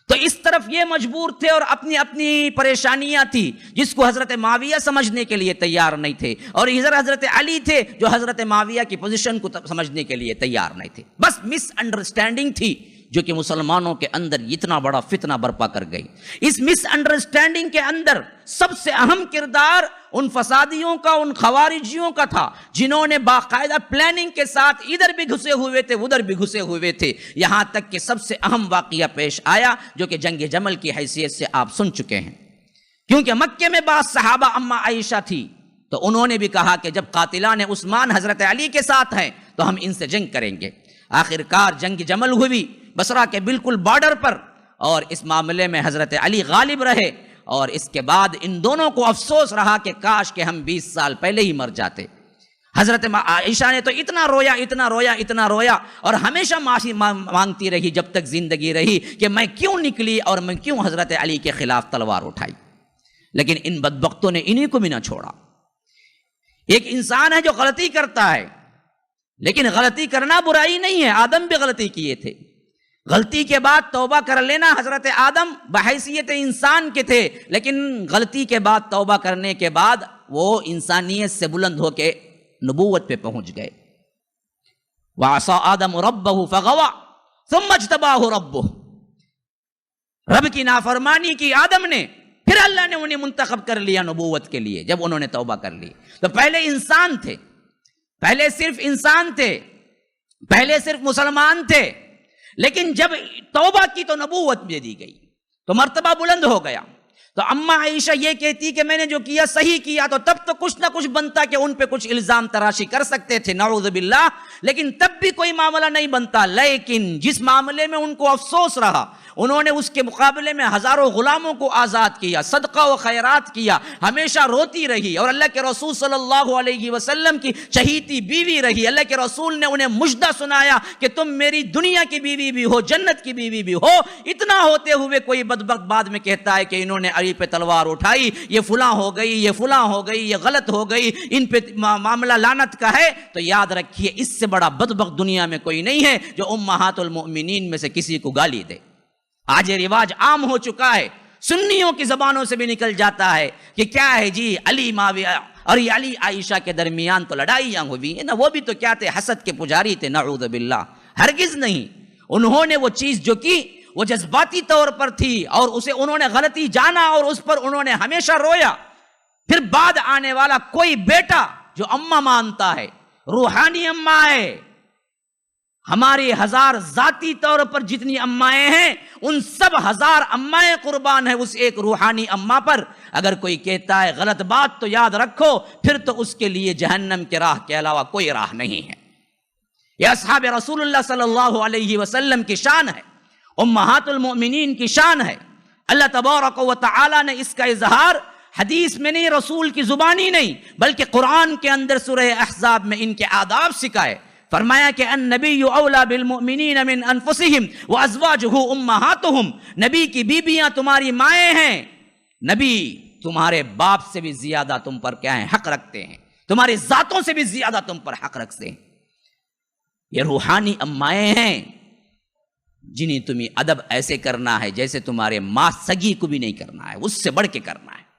تو اس طرف یہ مجبور تھے اور اپنی اپنی پریشانیاں تھی جس کو حضرت معاویہ سمجھنے کے لیے تیار نہیں تھے، اور ادھر حضرت علی تھے جو حضرت معاویہ کی پوزیشن کو سمجھنے کے لیے تیار نہیں تھے۔ بس مس انڈرسٹینڈنگ تھی جو کہ مسلمانوں کے اندر اتنا بڑا فتنہ برپا کر گئی۔ اس مس انڈرسٹینڈنگ کے اندر سب سے اہم کردار ان فسادیوں کا، ان خوارجیوں کا تھا جنہوں نے باقاعدہ پلاننگ کے ساتھ ادھر بھی گھسے ہوئے تھے ادھر بھی گھسے ہوئے تھے، یہاں تک کہ سب سے اہم واقعہ پیش آیا جو کہ جنگ جمل کی حیثیت سے آپ سن چکے ہیں۔ کیونکہ مکے میں بعض صحابہ اما عائشہ تھی تو انہوں نے بھی کہا کہ جب قاتلان عثمان حضرت علی کے ساتھ ہیں تو ہم ان سے جنگ کریں گے۔ آخرکار جنگ جمل ہوئی بصرہ کے بالکل بارڈر پر، اور اس معاملے میں حضرت علی غالب رہے، اور اس کے بعد ان دونوں کو افسوس رہا کہ کاش کہ ہم 20 سال پہلے ہی مر جاتے۔ حضرت عائشہ نے تو اتنا رویا اتنا رویا اتنا رویا، اور ہمیشہ معافی مانگتی رہی جب تک زندگی رہی کہ میں کیوں نکلی اور میں کیوں حضرت علی کے خلاف تلوار اٹھائی۔ لیکن ان بدبختوں نے انہی کو بھی نہ چھوڑا۔ ایک انسان ہے جو غلطی کرتا ہے، لیکن غلطی کرنا برائی نہیں ہے، آدم بھی غلطی کیے تھے، غلطی کے بعد توبہ کر لینا۔ حضرت آدم بحیثیت انسان کے تھے، لیکن غلطی کے بعد توبہ کرنے کے بعد وہ انسانیت سے بلند ہو کے نبوت پہ پہنچ گئے۔ وعصى آدم ربه فغوى ثم اجتباه ربه، رب کی نافرمانی کی آدم نے، پھر اللہ نے انہیں منتخب کر لیا نبوت کے لیے جب انہوں نے توبہ کر لی۔ تو پہلے انسان تھے، پہلے صرف انسان تھے، پہلے صرف مسلمان تھے، لیکن جب توبہ کی تو نبوت دے دی گئی تو مرتبہ بلند ہو گیا۔ تو اما عائشہ یہ کہتی کہ میں نے جو کیا صحیح کیا، تو تب تو کچھ نہ کچھ بنتا کہ ان پہ کچھ الزام تراشی کر سکتے تھے، نعوذ باللہ، لیکن تب بھی کوئی معاملہ نہیں بنتا۔ لیکن جس معاملے میں ان کو افسوس رہا انہوں نے اس کے مقابلے میں ہزاروں غلاموں کو آزاد کیا، صدقہ و خیرات کیا، ہمیشہ روتی رہی، اور اللہ کے رسول صلی اللہ علیہ وسلم کی چہیتی بیوی رہی۔ اللہ کے رسول نے انہیں مژدہ سنایا کہ تم میری دنیا کی بیوی بھی ہو، جنت کی بیوی بھی ہو۔ اتنا ہوتے ہوئے کوئی بدبخت بعد میں کہتا ہے کہ انہوں نے علی پہ تلوار اٹھائی، یہ فلاں ہو گئی، یہ فلاں ہو گئی، یہ غلط ہو گئی، ان پہ معاملہ لعنت کا ہے، تو یاد رکھیے اس سے بڑا بدبخت دنیا میں کوئی نہیں ہے جو امہات المؤمنین میں سے کسی کو گالی دے۔ آج یہ رواج عام ہو چکا ہے، سنیوں کی زبانوں سے بھی نکل جاتا ہے کہ کیا ہے جی علی معاویہ اور علی عائشہ کے درمیان تو لڑائیاں ہوئی ہیں نا، وہ بھی تو کیا تھے، حسد کے پجاری تھے، نعوذ باللہ۔ ہرگز نہیں، انہوں نے وہ چیز جو کی وہ جذباتی طور پر تھی، اور اسے انہوں نے غلطی جانا اور اس پر انہوں نے ہمیشہ رویا۔ پھر بعد آنے والا کوئی بیٹا جو اماں مانتا ہے، روحانی اماں ہے، ہماری ہزار ذاتی طور پر جتنی امائیں ہیں ان سب ہزار امائیں قربان ہیں اس ایک روحانی اماں پر۔ اگر کوئی کہتا ہے غلط بات تو یاد رکھو پھر تو اس کے لیے جہنم کے راہ کے علاوہ کوئی راہ نہیں ہے۔ یہ اصحاب رسول اللہ صلی اللہ علیہ وسلم کی شان ہے، امہات المؤمنین کی شان ہے۔ اللہ تبارک و تعالی نے اس کا اظہار حدیث میں نہیں، رسول کی زبانی نہیں، بلکہ قرآن کے اندر سورہ احزاب میں ان کے آداب سکھائے۔ فرمایا کہ النبی اولا بالمؤمنین من انفسہم وازواجہ امہاتہم، نبی کی بیویاں تمہاری مائیں ہیں، نبی تمہارے باپ سے بھی زیادہ تم پر کیا ہیں، حق رکھتے ہیں، تمہاری ذاتوں سے بھی زیادہ تم پر حق رکھتے ہیں۔ یہ روحانی امائیں ہیں جنہیں تمہیں ادب ایسے کرنا ہے جیسے تمہارے ماں سگی کو بھی نہیں کرنا ہے، اس سے بڑھ کے کرنا ہے۔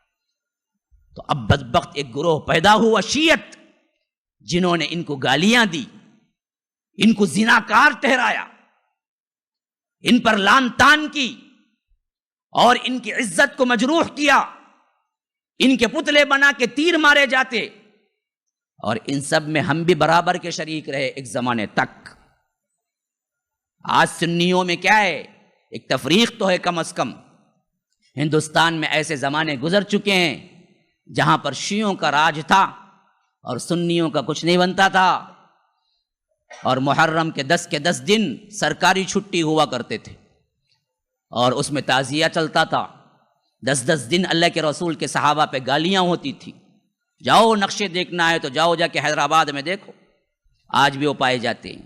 تو اب بدبخت ایک گروہ پیدا ہوا شیعت، جنہوں نے ان کو گالیاں دی، ان کو زناکار ٹھہرایا، ان پر لان تان کی اور ان کی عزت کو مجروح کیا، ان کے پتلے بنا کے تیر مارے جاتے، اور ان سب میں ہم بھی برابر کے شریک رہے ایک زمانے تک۔ آج سنیوں میں کیا ہے، ایک تفریق تو ہے کم از کم۔ ہندوستان میں ایسے زمانے گزر چکے ہیں جہاں پر شیعوں کا راج تھا اور سنیوں کا کچھ نہیں بنتا تھا، اور محرم کے 10 دن سرکاری چھٹی ہوا کرتے تھے اور اس میں تعزیہ چلتا تھا۔ 10 دن اللہ کے رسول کے صحابہ پہ گالیاں ہوتی تھی۔ جاؤ نقشے دیکھنا ہے تو جاؤ جا کے حیدرآباد میں دیکھو، آج بھی وہ پائے جاتے ہیں۔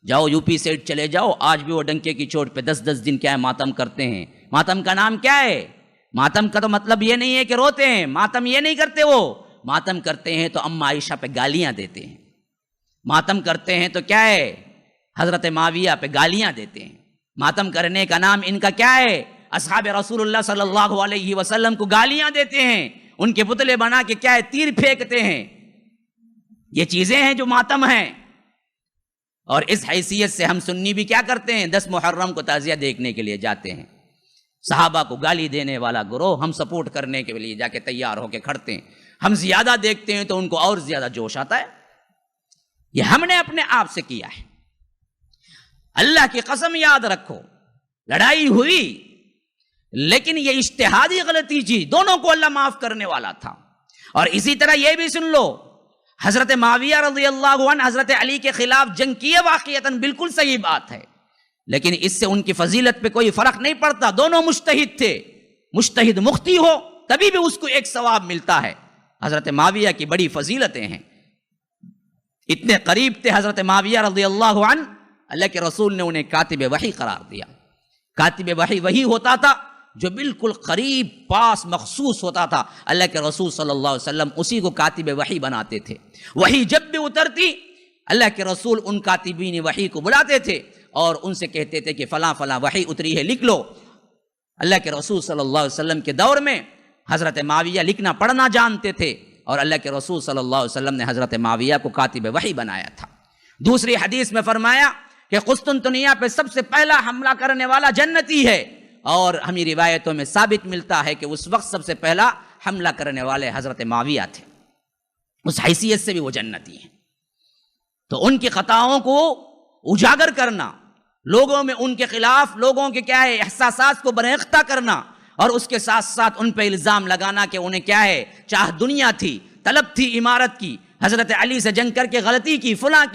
جاؤ یو پی سائڈ چلے جاؤ، آج بھی وہ ڈنکے کی چوٹ پہ 10 دن کیا ہے ماتم کرتے ہیں۔ ماتم کا نام کیا ہے؟ ماتم کا تو مطلب یہ نہیں ہے کہ روتے ہیں، ماتم یہ نہیں کرتے، وہ ماتم کرتے ہیں تو اماں عائشہ پہ گالیاں دیتے ہیں، ماتم کرتے ہیں تو کیا ہے، حضرت معاویہ پہ گالیاں دیتے ہیں۔ ماتم کرنے کا نام ان کا کیا ہے، اصحاب رسول اللہ صلی اللہ علیہ وسلم کو گالیاں دیتے ہیں، ان کے پتلے بنا کے کیا ہے تیر پھینکتے ہیں۔ یہ چیزیں ہیں جو ماتم ہیں، اور اس حیثیت سے ہم سنی بھی کیا کرتے ہیں، 10 محرم کو تعزیہ دیکھنے کے لیے جاتے ہیں۔ صحابہ کو گالی دینے والا گروہ ہم سپورٹ کرنے کے لیے جا کے تیار ہو کے کھڑتے ہیں۔ ہم زیادہ دیکھتے ہیں تو ان کو اور زیادہ جوش آتا ہے۔ یہ ہم نے اپنے آپ سے کیا ہے۔ اللہ کی قسم یاد رکھو، لڑائی ہوئی لیکن یہ اجتہادی غلطی تھی، دونوں کو اللہ معاف کرنے والا تھا۔ اور اسی طرح یہ بھی سن لو، حضرت معاویہ رضی اللہ عنہ حضرت علی کے خلاف جنگ کیے، واقعتاً بالکل صحیح بات ہے، لیکن اس سے ان کی فضیلت پہ کوئی فرق نہیں پڑتا۔ دونوں مجتہد تھے، مجتہد مختی ہو تبھی بھی اس کو ایک ثواب ملتا ہے۔ حضرت معاویہ کی بڑی فضیلتیں ہیں، اتنے قریب تھے حضرت معاویہ رضی اللہ عنہ، اللہ کے رسول نے انہیں کاتب وحی قرار دیا۔ کاتب وحی وہی ہوتا تھا جو بالکل قریب پاس مخصوص ہوتا تھا، اللہ کے رسول صلی اللہ علیہ وسلم اسی کو کاتب وحی بناتے تھے۔ وحی جب بھی اترتی اللہ کے رسول ان کاتبین وحی کو بلاتے تھے اور ان سے کہتے تھے کہ فلاں فلاں وحی اتری ہے، لکھ لو۔ اللہ کے رسول صلی اللہ علیہ وسلم کے دور میں حضرت معاویہ لکھنا پڑھنا جانتے تھے، اور اللہ کے رسول صلی اللہ علیہ وسلم نے حضرت معاویہ کو کاتب وحی بنایا تھا۔ دوسری حدیث میں فرمایا کہ قسطنطنیہ پہ سب سے پہلا حملہ کرنے والا جنتی ہے، اور ہمیں روایتوں میں ثابت ملتا ہے کہ اس وقت سب سے پہلا حملہ کرنے والے حضرت معاویہ تھے، اس حیثیت سے بھی وہ جنتی ہیں۔ تو ان کی خطاؤں کو اجاگر کرنا، لوگوں میں ان کے خلاف لوگوں کے کیا ہے احساسات کو برہنختہ کرنا، اور اس کے ساتھ ساتھ ان پہ الزام لگانا کہ انہیں کیا ہے چاہ دنیا تھی، طلب تھی عمارت کی، حضرت علی سے جنگ کر کے غلطی کی، فلاں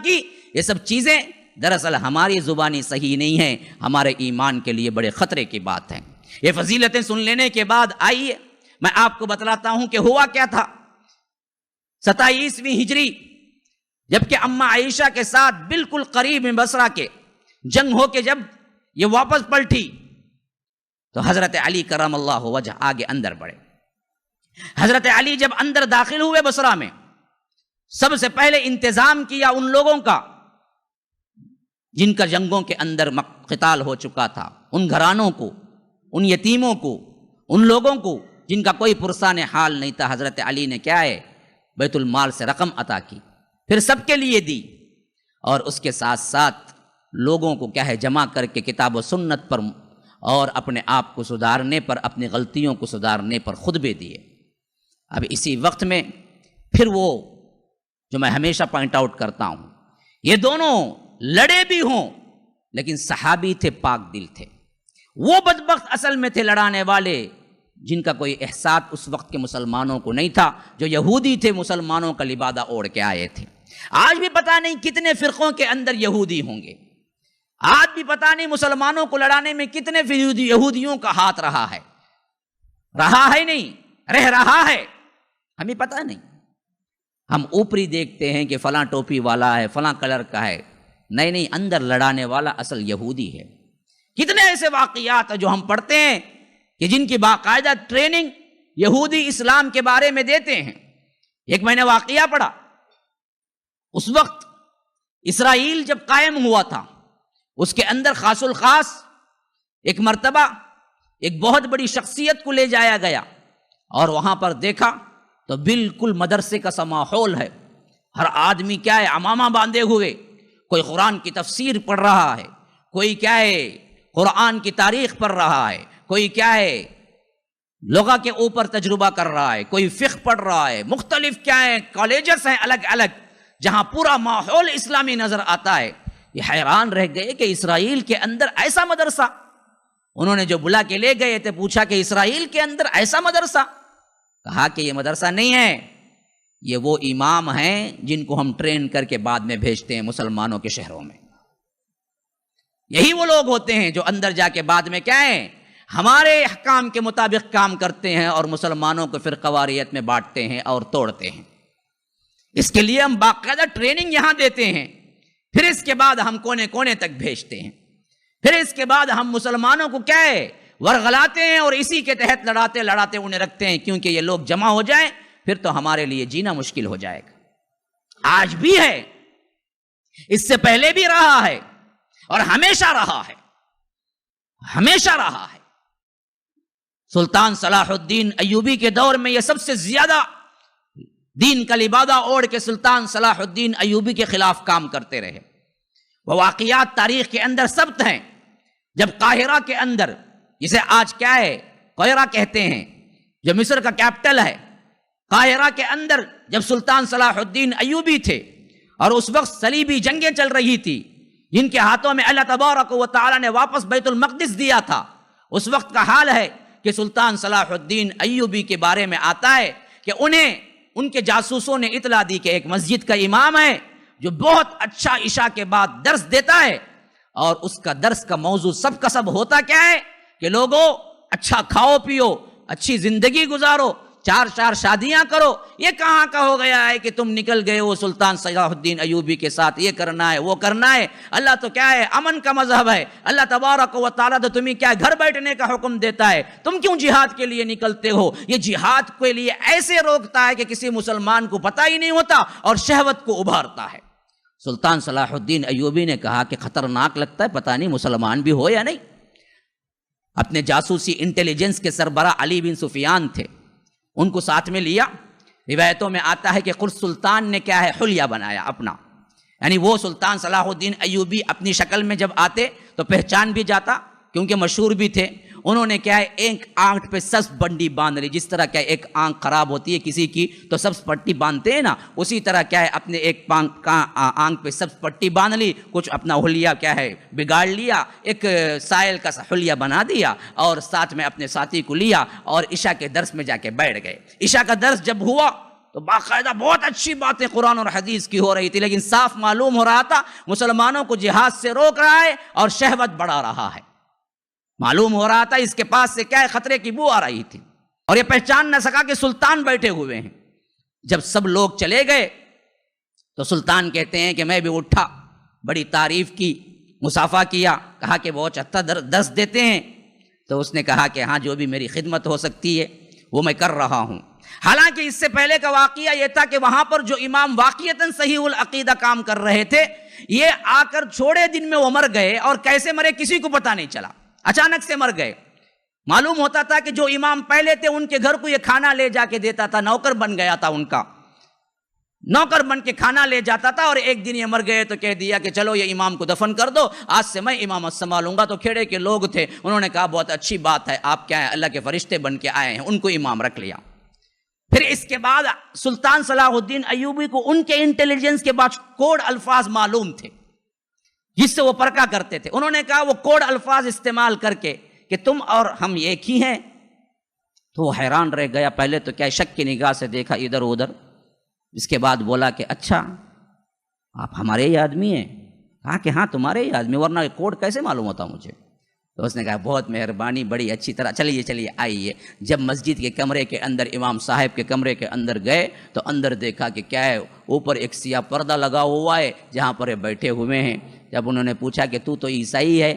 کی، یہ سب چیزیں دراصل ہماری زبانی صحیح نہیں ہے، ہمارے ایمان کے لیے بڑے خطرے کی بات ہے۔ یہ فضیلتیں سن لینے کے بعد آئیے میں آپ کو بتلاتا ہوں کہ ہوا کیا تھا۔ 27ویں ہجری جبکہ اماں عائشہ کے ساتھ بالکل قریب میں بصرہ کے جنگ ہو کے جب یہ واپس پلٹی تو حضرت علی کرم اللہ وجہ آگے اندر بڑھے۔ حضرت علی جب اندر داخل ہوئے بصرہ میں، سب سے پہلے انتظام کیا ان لوگوں کا جن کا جنگوں کے اندر قتال ہو چکا تھا، ان گھرانوں کو، ان یتیموں کو، ان لوگوں کو جن کا کوئی پرسان حال نہیں تھا۔ حضرت علی نے کیا ہے، بیت المال سے رقم عطا کی، پھر سب کے لیے دی، اور اس کے ساتھ ساتھ لوگوں کو کیا ہے جمع کر کے کتاب و سنت پر اور اپنے آپ کو سدھارنے پر، اپنی غلطیوں کو سدھارنے پر خطبے دیے۔ اب اسی وقت میں پھر وہ جو میں ہمیشہ پوائنٹ آؤٹ کرتا ہوں، یہ دونوں لڑے بھی ہوں لیکن صحابی تھے، پاک دل تھے۔ وہ بدبخت اصل میں تھے لڑانے والے جن کا کوئی احساس اس وقت کے مسلمانوں کو نہیں تھا، جو یہودی تھے، مسلمانوں کا لبادہ اوڑھ کے آئے تھے۔ آج بھی پتہ نہیں کتنے فرقوں کے اندر یہودی ہوں گے، آج بھی پتہ نہیں مسلمانوں کو لڑانے میں کتنے یہودیوں کا ہاتھ رہا ہے نہیں، رہ رہا ہے، ہمیں پتہ نہیں۔ ہم اوپری دیکھتے ہیں کہ فلاں ٹوپی والا ہے، فلاں کلر کا ہے، نہیں، اندر لڑانے والا اصل یہودی ہے۔ کتنے ایسے واقعات ہیں جو ہم پڑھتے ہیں کہ جن کی باقاعدہ ٹریننگ یہودی اسلام کے بارے میں دیتے ہیں۔ ایک میں نے واقعہ پڑھا، اس وقت اسرائیل جب قائم ہوا تھا، اس کے اندر خاص الخاص ایک مرتبہ ایک بہت بڑی شخصیت کو لے جایا گیا، اور وہاں پر دیکھا تو بالکل مدرسے کا سا ماحول ہے۔ ہر آدمی کیا ہے عمامہ باندھے ہوئے، کوئی قرآن کی تفسیر پڑھ رہا ہے، کوئی کیا ہے قرآن کی تاریخ پڑھ رہا ہے، کوئی کیا ہے لغہ کے اوپر تجربہ کر رہا ہے، کوئی فقہ پڑھ رہا ہے، مختلف کیا ہے کالجز ہیں الگ الگ، جہاں پورا ماحول اسلامی نظر آتا ہے۔ یہ حیران رہ گئے کہ اسرائیل کے اندر ایسا مدرسہ، انہوں نے جو بلا کے لے گئے تھے پوچھا کہ اسرائیل کے اندر ایسا مدرسہ، کہا کہ یہ مدرسہ نہیں ہے، یہ وہ امام ہیں جن کو ہم ٹرین کر کے بعد میں بھیجتے ہیں مسلمانوں کے شہروں میں۔ یہی وہ لوگ ہوتے ہیں جو اندر جا کے بعد میں کیا ہے ہمارے احکام کے مطابق کام کرتے ہیں اور مسلمانوں کو فرقہ واریت میں بانٹتے ہیں اور توڑتے ہیں۔ اس کے لیے ہم باقاعدہ ٹریننگ یہاں دیتے ہیں، پھر اس کے بعد ہم کونے کونے تک بھیجتے ہیں، پھر اس کے بعد ہم مسلمانوں کو کیا ہے ورغلاتے ہیں اور اسی کے تحت لڑاتے لڑاتے انہیں رکھتے ہیں، کیونکہ یہ لوگ جمع ہو جائیں پھر تو ہمارے لیے جینا مشکل ہو جائے گا۔ آج بھی ہے، اس سے پہلے بھی رہا ہے اور ہمیشہ رہا ہے، ہمیشہ رہا ہے۔ سلطان صلاح الدین ایوبی کے دور میں یہ سب سے زیادہ دین کا لبادہ اوڑھ کے سلطان صلاح الدین ایوبی کے خلاف کام کرتے رہے۔ وہ واقعات تاریخ کے اندر ثبت ہیں، جب قاہرہ کے اندر، جسے آج کیا ہے قاہرہ کہتے ہیں، جو مصر کا کیپٹل ہے، قاہرہ کے اندر جب سلطان صلاح الدین ایوبی تھے اور اس وقت صلیبی جنگیں چل رہی تھی، جن کے ہاتھوں میں اللہ تبارک و تعالی نے واپس بیت المقدس دیا تھا، اس وقت کا حال ہے کہ سلطان صلاح الدین ایوبی کے بارے میں آتا ہے کہ انہیں ان کے جاسوسوں نے اطلاع دی کہ ایک مسجد کا امام ہے جو بہت اچھا عشاء کے بعد درس دیتا ہے، اور اس کا درس کا موضوع سب کا سب ہوتا کیا ہے کہ لوگوں اچھا کھاؤ پیو، اچھی زندگی گزارو، چار شادیاں کرو۔ یہ کہاں کا ہو گیا ہے کہ تم نکل گئے ہو سلطان صلاح الدین ایوبی کے ساتھ یہ کرنا ہے وہ کرنا ہے؟ اللہ تو کیا ہے امن کا مذہب ہے، اللہ تبارک و تعالیٰ تو تمہیں کیا گھر بیٹھنے کا حکم دیتا ہے، تم کیوں جہاد کے لیے نکلتے ہو؟ یہ جہاد کے لیے ایسے روکتا ہے کہ کسی مسلمان کو پتہ ہی نہیں ہوتا اور شہوت کو ابھارتا ہے۔ سلطان صلاح الدین ایوبی نے کہا کہ خطرناک لگتا ہے، پتہ نہیں مسلمان بھی ہو یا نہیں۔ اپنے جاسوسی انٹیلیجنس کے سربراہ علی بن سفیان تھے، ان کو ساتھ میں لیا۔ روایتوں میں آتا ہے کہ خود سلطان نے کیا ہے حلیہ بنایا اپنا، یعنی وہ سلطان صلاح الدین ایوبی اپنی شکل میں جب آتے تو پہچان بھی جاتا کیونکہ مشہور بھی تھے۔ انہوں نے کیا ہے ایک آنکھ پہ سبز بنڈی باندھ لی، جس طرح کیا ایک آنکھ خراب ہوتی ہے کسی کی تو سبز پٹی باندھتے ہیں نا، اسی طرح کیا ہے اپنے ایک آنکھ پہ سبز پٹی باندھ لی، کچھ اپنا حلیہ کیا ہے بگاڑ لیا، ایک سائل کا حلیہ بنا دیا اور ساتھ میں اپنے ساتھی کو لیا اور عشاء کے درس میں جا کے بیٹھ گئے۔ عشاء کا درس جب ہوا تو باقاعدہ بہت اچھی باتیں قرآن اور حدیث کی ہو رہی تھی، لیکن صاف معلوم ہو رہا تھا مسلمانوں کو جہاد سے روک رہا ہے اور شہوت بڑھا رہا ہے۔ معلوم ہو رہا تھا اس کے پاس سے کیا ہے، خطرے کی بو آ رہی تھی، اور یہ پہچان نہ سکا کہ سلطان بیٹھے ہوئے ہیں۔ جب سب لوگ چلے گئے تو سلطان کہتے ہیں کہ میں بھی اٹھا، بڑی تعریف کی، مصافحہ کیا، کہا کہ بہت اچھا درس دیتے ہیں۔ تو اس نے کہا کہ ہاں جو بھی میری خدمت ہو سکتی ہے وہ میں کر رہا ہوں۔ حالانکہ اس سے پہلے کا واقعہ یہ تھا کہ وہاں پر جو امام واقعتاً صحیح العقیدہ کام کر رہے تھے، یہ آ کر چھوڑے دن میں وہ مر گئے، اور کیسے مرے کسی کو پتہ نہیں چلا، اچانک سے مر گئے۔ معلوم ہوتا تھا کہ جو امام پہلے تھے ان کے گھر کو یہ کھانا لے جا کے دیتا تھا، نوکر بن گیا تھا، ان کا نوکر بن کے کھانا لے جاتا تھا، اور ایک دن یہ مر گئے تو کہہ دیا کہ چلو یہ امام کو دفن کر دو، آج سے میں امامت سنبھالوں گا۔ تو کھیڑے کے لوگ تھے، انہوں نے کہا بہت اچھی بات ہے، آپ کیا ہے اللہ کے فرشتے بن کے آئے ہیں، ان کو امام رکھ لیا۔ پھر اس کے بعد سلطان صلاح الدین ایوبی کو ان کے انٹیلیجنس کے بعد کوڈ الفاظ معلوم تھے جس سے وہ پرکھا کرتے تھے۔ انہوں نے کہا وہ کوڈ الفاظ استعمال کر کے کہ تم اور ہم ایک ہی ہیں، تو وہ حیران رہ گیا۔ پہلے تو کیا شک کی نگاہ سے دیکھا ادھر ادھر، اس کے بعد بولا کہ اچھا آپ ہمارے ہی آدمی ہیں؟ کہا کہ ہاں تمہارے ہی آدمی، ورنہ کوڈ کیسے معلوم ہوتا مجھے؟ تو اس نے کہا بہت مہربانی، بڑی اچھی طرح، چلیے آئیے۔ جب مسجد کے کمرے کے اندر امام صاحب کے کمرے کے اندر گئے تو اندر دیکھا کہ کیا ہے، اوپر ایک سیاہ پردہ لگا ہوا ہے جہاں پر یہ بیٹھے ہوئے ہیں۔ جب انہوں نے پوچھا کہ تو عیسائی ہے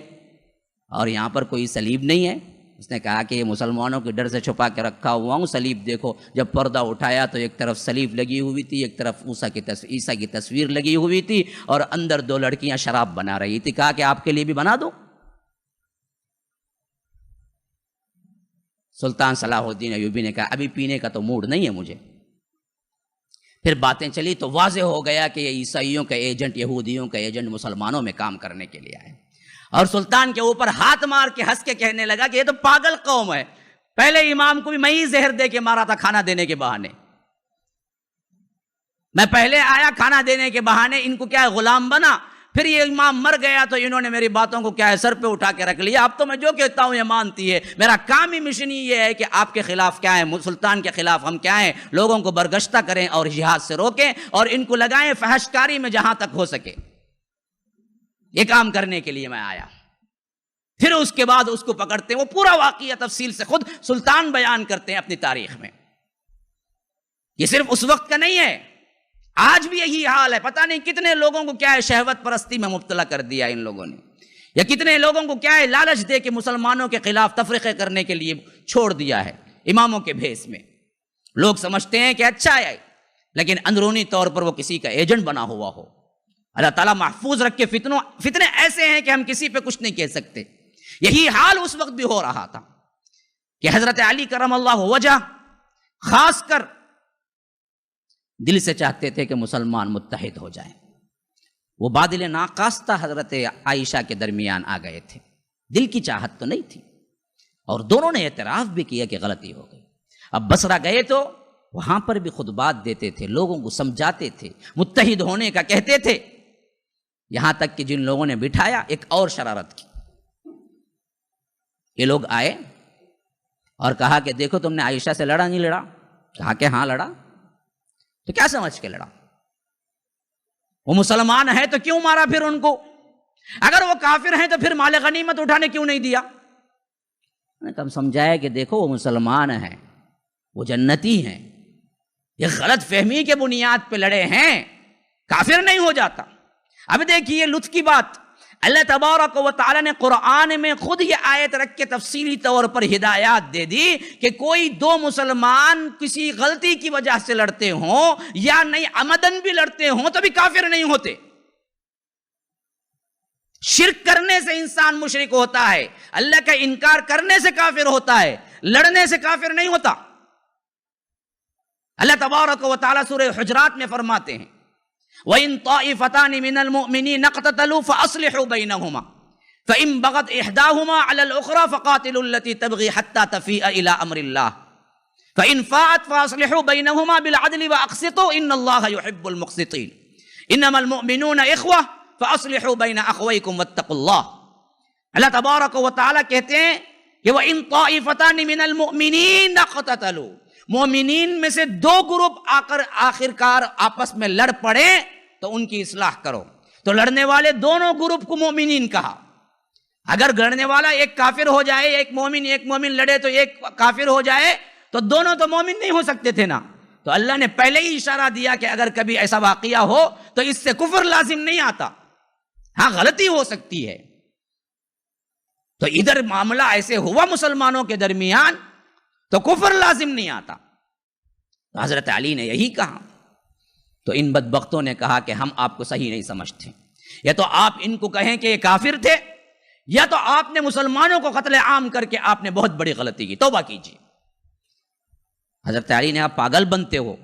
اور یہاں پر کوئی صلیب نہیں ہے، اس نے کہا کہ یہ مسلمانوں کے ڈر سے چھپا کے رکھا ہوا ہوں، صلیب دیکھو۔ جب پردہ اٹھایا تو ایک طرف صلیب لگی ہوئی تھی، ایک طرف عیسیٰ کی تصویر لگی ہوئی تھی، اور اندر دو لڑکیاں شراب بنا رہی تھی۔ کہا کہ آپ کے لیے بھی بنا دوں؟ سلطان صلاح الدین ایوبی نے کہا ابھی پینے کا تو موڈ نہیں ہے مجھے۔ پھر باتیں چلی تو واضح ہو گیا کہ یہ عیسائیوں کا ایجنٹ، یہودیوں کا ایجنٹ مسلمانوں میں کام کرنے کے لیے آئے، اور سلطان کے اوپر ہاتھ مار کے ہنس کے کہنے لگا کہ یہ تو پاگل قوم ہے، پہلے امام کو بھی میں ہی زہر دے کے مارا تھا کھانا دینے کے بہانے، میں پہلے آیا کھانا دینے کے بہانے، ان کو کیا ہے غلام بنا، پھر یہ امام مر گیا تو انہوں نے میری باتوں کو کیا ہے سر پہ اٹھا کے رکھ لیا، اب تو میں جو کہتا ہوں یہ مانتی ہے۔ میرا کام ہی مشن یہ ہے کہ آپ کے خلاف کیا ہے، سلطان کے خلاف ہم کیا ہیں، لوگوں کو برگشتہ کریں اور جہاد سے روکیں، اور ان کو لگائیں فحش کاری میں جہاں تک ہو سکے۔ یہ کام کرنے کے لیے میں آیا۔ پھر اس کے بعد اس کو پکڑتے ہیں، وہ پورا واقعہ تفصیل سے خود سلطان بیان کرتے ہیں اپنی تاریخ میں۔ یہ صرف اس وقت کا نہیں ہے، آج بھی یہی حال ہے۔ پتہ نہیں کتنے لوگوں کو کیا ہے شہوت پرستی میں مبتلا کر دیا ان لوگوں نے، یا کتنے لوگوں کو کیا ہے لالچ دے کے مسلمانوں کے خلاف تفرقے کرنے کے لیے چھوڑ دیا ہے اماموں کے بھیس میں۔ لوگ سمجھتے ہیں کہ اچھا ہے، لیکن اندرونی طور پر وہ کسی کا ایجنٹ بنا ہوا ہو۔ اللہ تعالیٰ محفوظ رکھ کے، فتنے ایسے ہیں کہ ہم کسی پہ کچھ نہیں کہہ سکتے۔ یہی حال اس وقت بھی ہو رہا تھا کہ حضرت علی کرم اللہ وجہ خاص کر دل سے چاہتے تھے کہ مسلمان متحد ہو جائیں۔ وہ بادل ناقاستہ حضرت عائشہ کے درمیان آ گئے تھے، دل کی چاہت تو نہیں تھی، اور دونوں نے اعتراف بھی کیا کہ غلطی ہو گئی۔ اب بصرہ گئے تو وہاں پر بھی خطبات دیتے تھے، لوگوں کو سمجھاتے تھے، متحد ہونے کا کہتے تھے، یہاں تک کہ جن لوگوں نے بٹھایا ایک اور شرارت کی۔ یہ لوگ آئے اور کہا کہ دیکھو تم نے عائشہ سے لڑا نہیں لڑا؟ کہا کہ ہاں لڑا۔ تو کیا سمجھ کے لڑا؟ وہ مسلمان ہے تو کیوں مارا پھر ان کو؟ اگر وہ کافر ہیں تو پھر مال غنیمت اٹھانے کیوں نہیں دیا؟ ہم سمجھائے کہ دیکھو وہ مسلمان ہیں، وہ جنتی ہیں، یہ غلط فہمی کے بنیاد پہ لڑے ہیں، کافر نہیں ہو جاتا۔ اب دیکھیے لطف کی بات، اللہ تبارک و تعالی نے قرآن میں خود یہ آیت رکھ کے تفصیلی طور پر ہدایات دے دی کہ کوئی دو مسلمان کسی غلطی کی وجہ سے لڑتے ہوں یا نہیں عمدن بھی لڑتے ہوں تو بھی کافر نہیں ہوتے۔ شرک کرنے سے انسان مشرک ہوتا ہے، اللہ کا انکار کرنے سے کافر ہوتا ہے، لڑنے سے کافر نہیں ہوتا۔ اللہ تبارک و تعالی سورہ حجرات میں فرماتے ہیں وَإِن طَائِفَتَانِ مِنَ الْمُؤْمِنِينَ اقْتَتَلُوا فَأَصْلِحُوا بَيْنَهُمَا فَإِن بَغَتْ إِحْدَاهُمَا عَلَى الْأُخْرَى فَقَاتِلُوا الَّتِي تَبْغِي حَتَّى تَفِيءَ إِلَى أَمْرِ اللَّهِ فَإِن فَاءَتْ فَأَصْلِحُوا بَيْنَهُمَا بِالْعَدْلِ وَأَقْسِطُوا إِنَّ اللَّهَ يُحِبُّ الْمُقْسِطِينَ إِنَّمَا الْمُؤْمِنُونَ إِخْوَةٌ فَأَصْلِحُوا بَيْنَ أَخَوَيْكُمْ وَاتَّقُوا اللَّهَ۔ اللہ تبارک و تعالیٰ کہتے ہیں کہ وَإِن طَائِفَتَانِ مِنَ الْمُؤْمِنِينَ اقْتَتَلُوا، مومنین میں سے دو گروپ آخرکار آپس میں لڑ پڑے تو ان کی اصلاح کرو. تو لڑنے والے دونوں گروپ کو مومنین کہا. اگر لڑنے والا ایک کافر ہو جائے, ایک مومن لڑے تو ایک کافر ہو جائے, تو دونوں تو مومن نہیں ہو سکتے تھے نا. تو اللہ نے پہلے ہی اشارہ دیا کہ اگر کبھی ایسا واقعہ ہو تو اس سے کفر لازم نہیں آتا, ہاں غلطی ہو سکتی ہے. تو ادھر معاملہ ایسے ہوا مسلمانوں کے درمیان تو کفر لازم نہیں آتا. تو حضرت علی نے یہی کہا. تو ان بدبختوں نے کہا کہ ہم آپ کو صحیح نہیں سمجھتے, یا تو آپ ان کو کہیں کہ یہ کافر تھے, یا تو آپ نے مسلمانوں کو قتل عام کر کے آپ نے بہت بڑی غلطی کی, توبہ کیجیے. حضرت علی نے آپ پاگل بنتے ہو,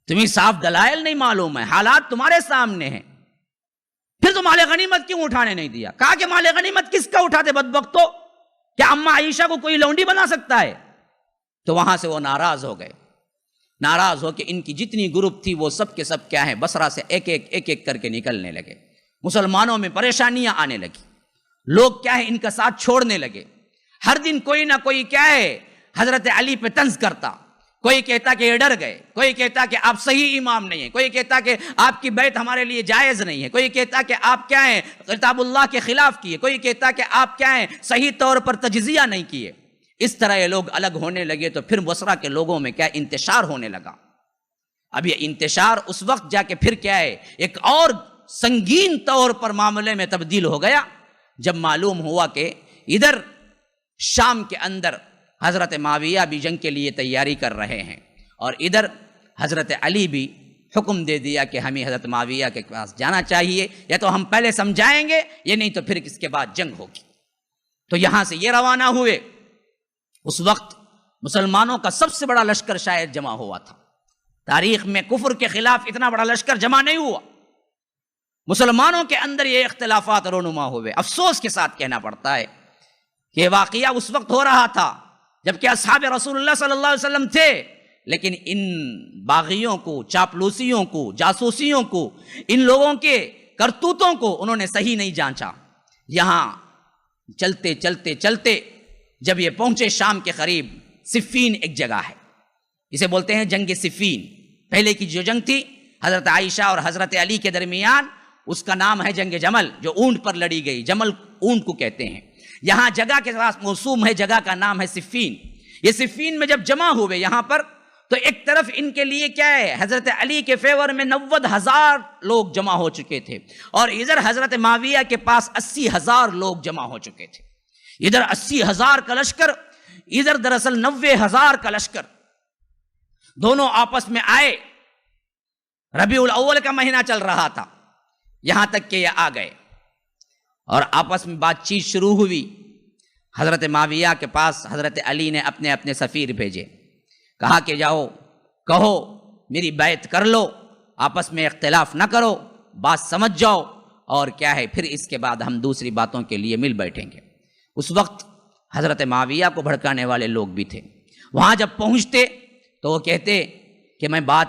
تمہیں صاف دلائل نہیں معلوم ہے, حالات تمہارے سامنے ہیں, پھر تو مال غنیمت کیوں اٹھانے نہیں دیا؟ کہا کہ مال غنیمت کس کا اٹھاتے بدبختو, کیا اماں عائشہ کو کوئی لونڈی بنا سکتا ہے؟ تو وہاں سے وہ ناراض ہو گئے, ناراض ہو کے ان کی جتنی گروپ تھی وہ سب کے سب کیا ہے بصرہ سے ایک ایک کر کے نکلنے لگے. مسلمانوں میں پریشانیاں آنے لگی, لوگ کیا ہے ان کا ساتھ چھوڑنے لگے. ہر دن کوئی نہ کوئی کیا ہے حضرت علی پہ طنز کرتا, کوئی کہتا کہ یہ ڈر گئے, کوئی کہتا کہ آپ صحیح امام نہیں ہیں, کوئی کہتا کہ آپ کی بیعت ہمارے لیے جائز نہیں ہے, کوئی کہتا کہ آپ کیا ہیں کتاب اللہ کے خلاف کیے, کوئی کہتا کہ آپ کیا ہیں صحیح طور پر تجزیہ نہیں کیے. اس طرح یہ لوگ الگ ہونے لگے. تو پھر بصرہ کے لوگوں میں کیا انتشار ہونے لگا. اب یہ انتشار اس وقت جا کے پھر کیا ہے ایک اور سنگین طور پر معاملے میں تبدیل ہو گیا, جب معلوم ہوا کہ ادھر شام کے اندر حضرت معاویہ بھی جنگ کے لیے تیاری کر رہے ہیں, اور ادھر حضرت علی بھی حکم دے دیا کہ ہمیں حضرت معاویہ کے پاس جانا چاہیے, یا تو ہم پہلے سمجھائیں گے یا نہیں تو پھر اس کے بعد جنگ ہوگی. تو یہاں سے یہ روانہ ہوئے. اس وقت مسلمانوں کا سب سے بڑا لشکر شاید جمع ہوا تھا. تاریخ میں کفر کے خلاف اتنا بڑا لشکر جمع نہیں ہوا. مسلمانوں کے اندر یہ اختلافات رونما ہوئے. افسوس کے ساتھ کہنا پڑتا ہے کہ واقعہ اس وقت ہو رہا تھا جبکہ اصحاب رسول اللہ صلی اللہ علیہ وسلم تھے, لیکن ان باغیوں کو, چاپلوسیوں کو, جاسوسیوں کو, ان لوگوں کے کرتوتوں کو انہوں نے صحیح نہیں جانچا. یہاں چلتے چلتے چلتے جب یہ پہنچے شام کے قریب, صفین ایک جگہ ہے, اسے بولتے ہیں جنگ صفین. پہلے کی جو جنگ تھی حضرت عائشہ اور حضرت علی کے درمیان, اس کا نام ہے جنگ جمل, جو اونٹ پر لڑی گئی. جمل اونٹ کو کہتے ہیں. یہاں جگہ کے ساتھ موسوم ہے, جگہ کا نام ہے صفین. یہ صفین میں جب جمع ہوئے یہاں پر, تو ایک طرف ان کے لیے کیا ہے حضرت علی کے فیور میں 90,000 لوگ جمع ہو چکے تھے, اور ادھر حضرت معاویہ کے پاس 80,000 لوگ جمع ہو چکے تھے. ادھر 80,000 کا لشکر, ادھر دراصل 90,000 کا لشکر. دونوں آپس میں آئے. ربیع الاول کا مہینہ چل رہا تھا, یہاں تک کہ یہ آ گئے اور آپس میں بات چیت شروع ہوئی. حضرت معاویہ کے پاس حضرت علی نے اپنے اپنے سفیر بھیجے, کہا کہ جاؤ کہو میری بیعت کر لو, آپس میں اختلاف نہ کرو, بات سمجھ جاؤ, اور کیا ہے پھر اس کے بعد ہم دوسری باتوں کے لیے مل بیٹھیں گے. اس وقت حضرت معاویہ کو بھڑکانے والے لوگ بھی تھے. وہاں جب پہنچتے تو وہ کہتے کہ میں بات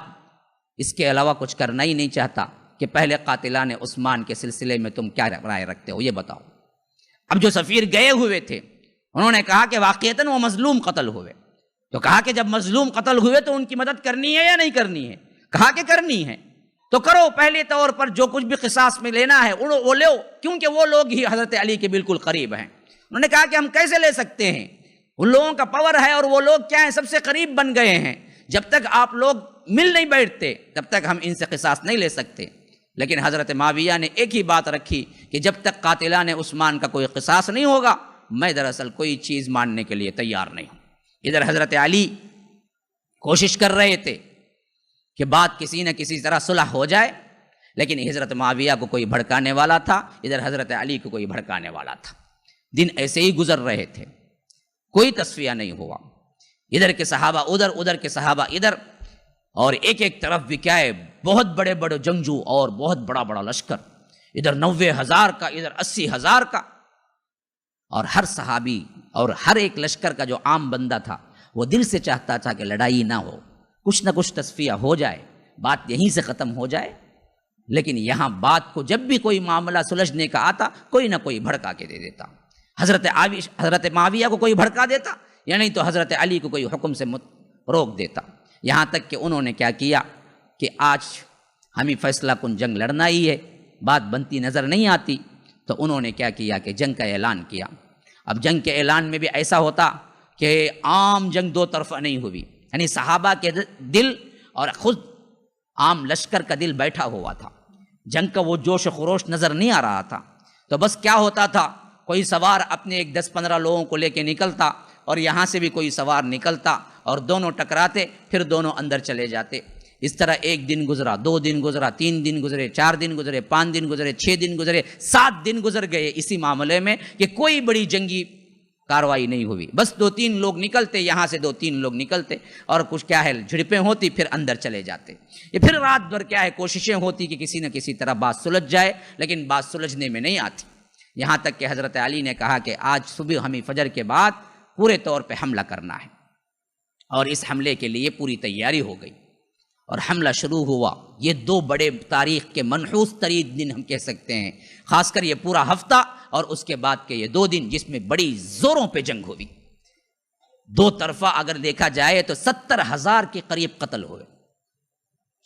اس کے علاوہ کچھ کرنا ہی نہیں چاہتا, کہ پہلے قاتلان عثمان کے سلسلے میں تم کیا رائے رکھتے ہو یہ بتاؤ. اب جو سفیر گئے ہوئے تھے انہوں نے کہا کہ واقعتاً وہ مظلوم قتل ہوئے. تو کہا کہ جب مظلوم قتل ہوئے تو ان کی مدد کرنی ہے یا نہیں کرنی ہے؟ کہا کہ کرنی ہے. تو کرو, پہلے طور پر جو کچھ بھی قصاص میں لینا ہے وہ لو, کیونکہ وہ لوگ ہی حضرت علی کے بالکل قریب ہیں. انہوں نے کہا کہ ہم کیسے لے سکتے ہیں, ان لوگوں کا پاور ہے اور وہ لوگ کیا ہیں سب سے قریب بن گئے ہیں. جب تک آپ لوگ مل نہیں بیٹھتے تب تک ہم ان سے قصاص نہیں لے سکتے. لیکن حضرت معاویہ نے ایک ہی بات رکھی کہ جب تک قاتلان عثمان کا کوئی قصاص نہیں ہوگا میں دراصل کوئی چیز ماننے کے لیے تیار نہیں ہوں. ادھر حضرت علی کوشش کر رہے تھے کہ بات کسی نہ کسی طرح صلح ہو جائے, لیکن حضرت معاویہ کو کوئی بھڑکانے والا تھا, ادھر حضرت علی کو کوئی بھڑکانے والا تھا. دن ایسے ہی گزر رہے تھے, کوئی تصفیہ نہیں ہوا. ادھر کے صحابہ ادھر, ادھر کے صحابہ ادھر, اور ایک ایک طرف بھی کیا ہے بہت بڑے بڑے جنگجو اور بہت بڑا بڑا لشکر. ادھر 90,000 کا, ادھر 80,000 کا. اور ہر صحابی اور ہر ایک لشکر کا جو عام بندہ تھا وہ دل سے چاہتا تھا کہ لڑائی نہ ہو, کچھ نہ کچھ تصفیہ ہو جائے, بات یہیں سے ختم ہو جائے. لیکن یہاں بات کو جب بھی کوئی معاملہ سلجھنے کا آتا کوئی نہ کوئی بھڑکا کے دے دیتا. حضرت معاویہ کو کوئی بھڑکا دیتا, یا نہیں تو حضرت علی کو کوئی حکم سے روک دیتا. یہاں تک کہ انہوں نے کیا کیا کہ آج ہمیں فیصلہ کن جنگ لڑنا ہی ہے، بات بنتی نظر نہیں آتی، تو انہوں نے کیا کیا کہ جنگ کا اعلان کیا. اب جنگ کے اعلان میں بھی ایسا ہوتا کہ عام جنگ دو طرفہ نہیں ہوئی، یعنی صحابہ کے دل اور خود عام لشکر کا دل بیٹھا ہوا تھا، جنگ کا وہ جوش و خروش نظر نہیں آ رہا تھا. تو بس کیا ہوتا تھا، کوئی سوار اپنے ایک 10-15 لوگوں کو لے کے نکلتا اور یہاں سے بھی کوئی سوار نکلتا اور دونوں ٹکراتے، پھر دونوں اندر چلے جاتے. اس طرح 1 دن گزرا، 2 دن گزرا، 3 دن گزرے، 4 دن گزرے، 5 دن گزرے، 6 دن گزرے، 7 دن گزر گئے اسی معاملے میں کہ کوئی بڑی جنگی کاروائی نہیں ہوئی. بس 2-3 لوگ نکلتے، یہاں سے 2-3 لوگ نکلتے اور کچھ کیا ہے جھڑپیں ہوتی، پھر اندر چلے جاتے. یہ پھر رات بھر کیا ہے کوششیں ہوتی کہ کسی نہ کسی طرح بات سلجھ جائے، لیکن بات سلجھنے میں نہیں آتی. یہاں تک کہ حضرت علی نے کہا کہ آج صبح ہمیں فجر کے بعد پورے طور پہ حملہ کرنا ہے، اور اس حملے کے لیے پوری تیاری ہو گئی اور حملہ شروع ہوا. یہ 2 بڑے تاریخ کے منحوس ترین دن ہم کہہ سکتے ہیں، خاص کر یہ پورا ہفتہ اور اس کے بعد کے یہ 2 دن جس میں بڑی زوروں پہ جنگ ہوئی. 2 طرفہ اگر دیکھا جائے تو 70,000 کے قریب قتل ہوئے،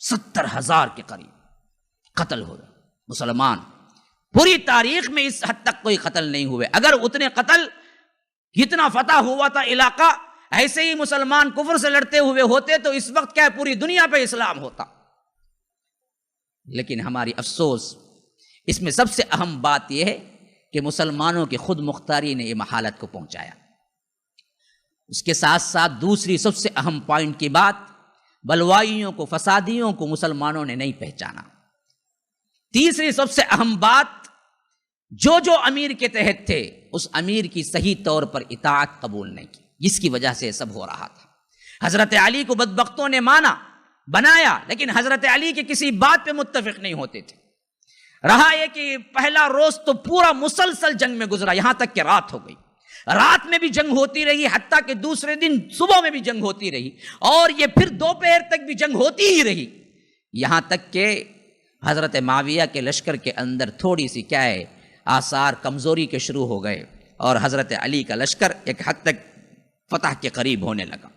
70,000 کے قریب قتل ہوئے مسلمان. پوری تاریخ میں اس حد تک کوئی قتل نہیں ہوئے. اگر اتنے قتل جتنا فتح ہوا تھا علاقہ ایسے ہی مسلمان کفر سے لڑتے ہوئے ہوتے تو اس وقت کیا ہے پوری دنیا پہ اسلام ہوتا. لیکن ہماری افسوس اس میں سب سے اہم بات یہ ہے کہ مسلمانوں کی خود مختاری نے یہ حالت کو پہنچایا. اس کے ساتھ ساتھ دوسری سب سے اہم پوائنٹ کی بات، بلوائیوں کو، فسادیوں کو مسلمانوں نے نہیں پہچانا. تیسری سب سے اہم بات، جو امیر کے تحت تھے اس امیر کی صحیح طور پر اطاعت قبول نہیں کی، جس کی وجہ سے یہ سب ہو رہا تھا. حضرت علی کو بدبختوں نے مانا، بنایا، لیکن حضرت علی کے کسی بات پہ متفق نہیں ہوتے تھے. رہا یہ کہ پہلا روز تو پورا مسلسل جنگ میں گزرا، یہاں تک کہ رات ہو گئی، رات میں بھی جنگ ہوتی رہی، حتیٰ کہ دوسرے دن صبح میں بھی جنگ ہوتی رہی، اور یہ پھر دوپہر تک بھی جنگ ہوتی ہی رہی. یہاں تک کہ حضرت معاویہ کے لشکر کے اندر تھوڑی سی کیا ہے آثار کمزوری کے شروع ہو گئے اور حضرت علی کا لشکر ایک حد تک فتح کے قریب ہونے لگا.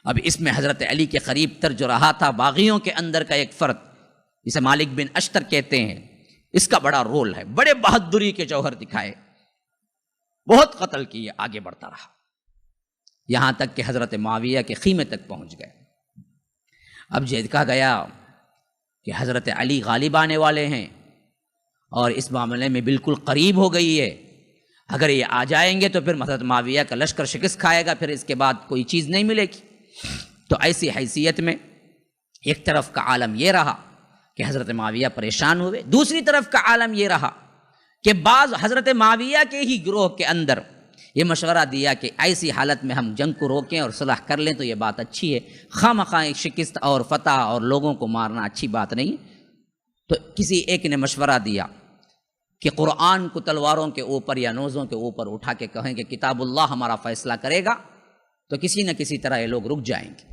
اب اس میں حضرت علی کے قریب تر جو رہا تھا باغیوں کے اندر کا ایک فرد، جسے مالک بن اشتر کہتے ہیں، اس کا بڑا رول ہے. بڑے بہادری کے جوہر دکھائے، بہت قتل کیے، آگے بڑھتا رہا، یہاں تک کہ حضرت معاویہ کے خیمے تک پہنچ گئے. اب دیکھا گیا کہ حضرت علی غالب آنے والے ہیں اور اس معاملے میں بالکل قریب ہو گئی ہے. اگر یہ آ جائیں گے تو پھر حضرت معاویہ کا لشکر شکست کھائے گا، پھر اس کے بعد کوئی چیز نہیں ملے گی. تو ایسی حیثیت میں ایک طرف کا عالم یہ رہا کہ حضرت معاویہ پریشان ہوئے، دوسری طرف کا عالم یہ رہا کہ بعض حضرت معاویہ کے ہی گروہ کے اندر یہ مشورہ دیا کہ ایسی حالت میں ہم جنگ کو روکیں اور صلح کر لیں تو یہ بات اچھی ہے، خواہ شکست اور فتح اور لوگوں کو مارنا اچھی بات نہیں. تو کسی ایک نے مشورہ دیا کہ قرآن کو تلواروں کے اوپر یا نیزوں کے اوپر اٹھا کے کہیں کہ کتاب اللہ ہمارا فیصلہ کرے گا، تو کسی نہ کسی طرح یہ لوگ رک جائیں گے.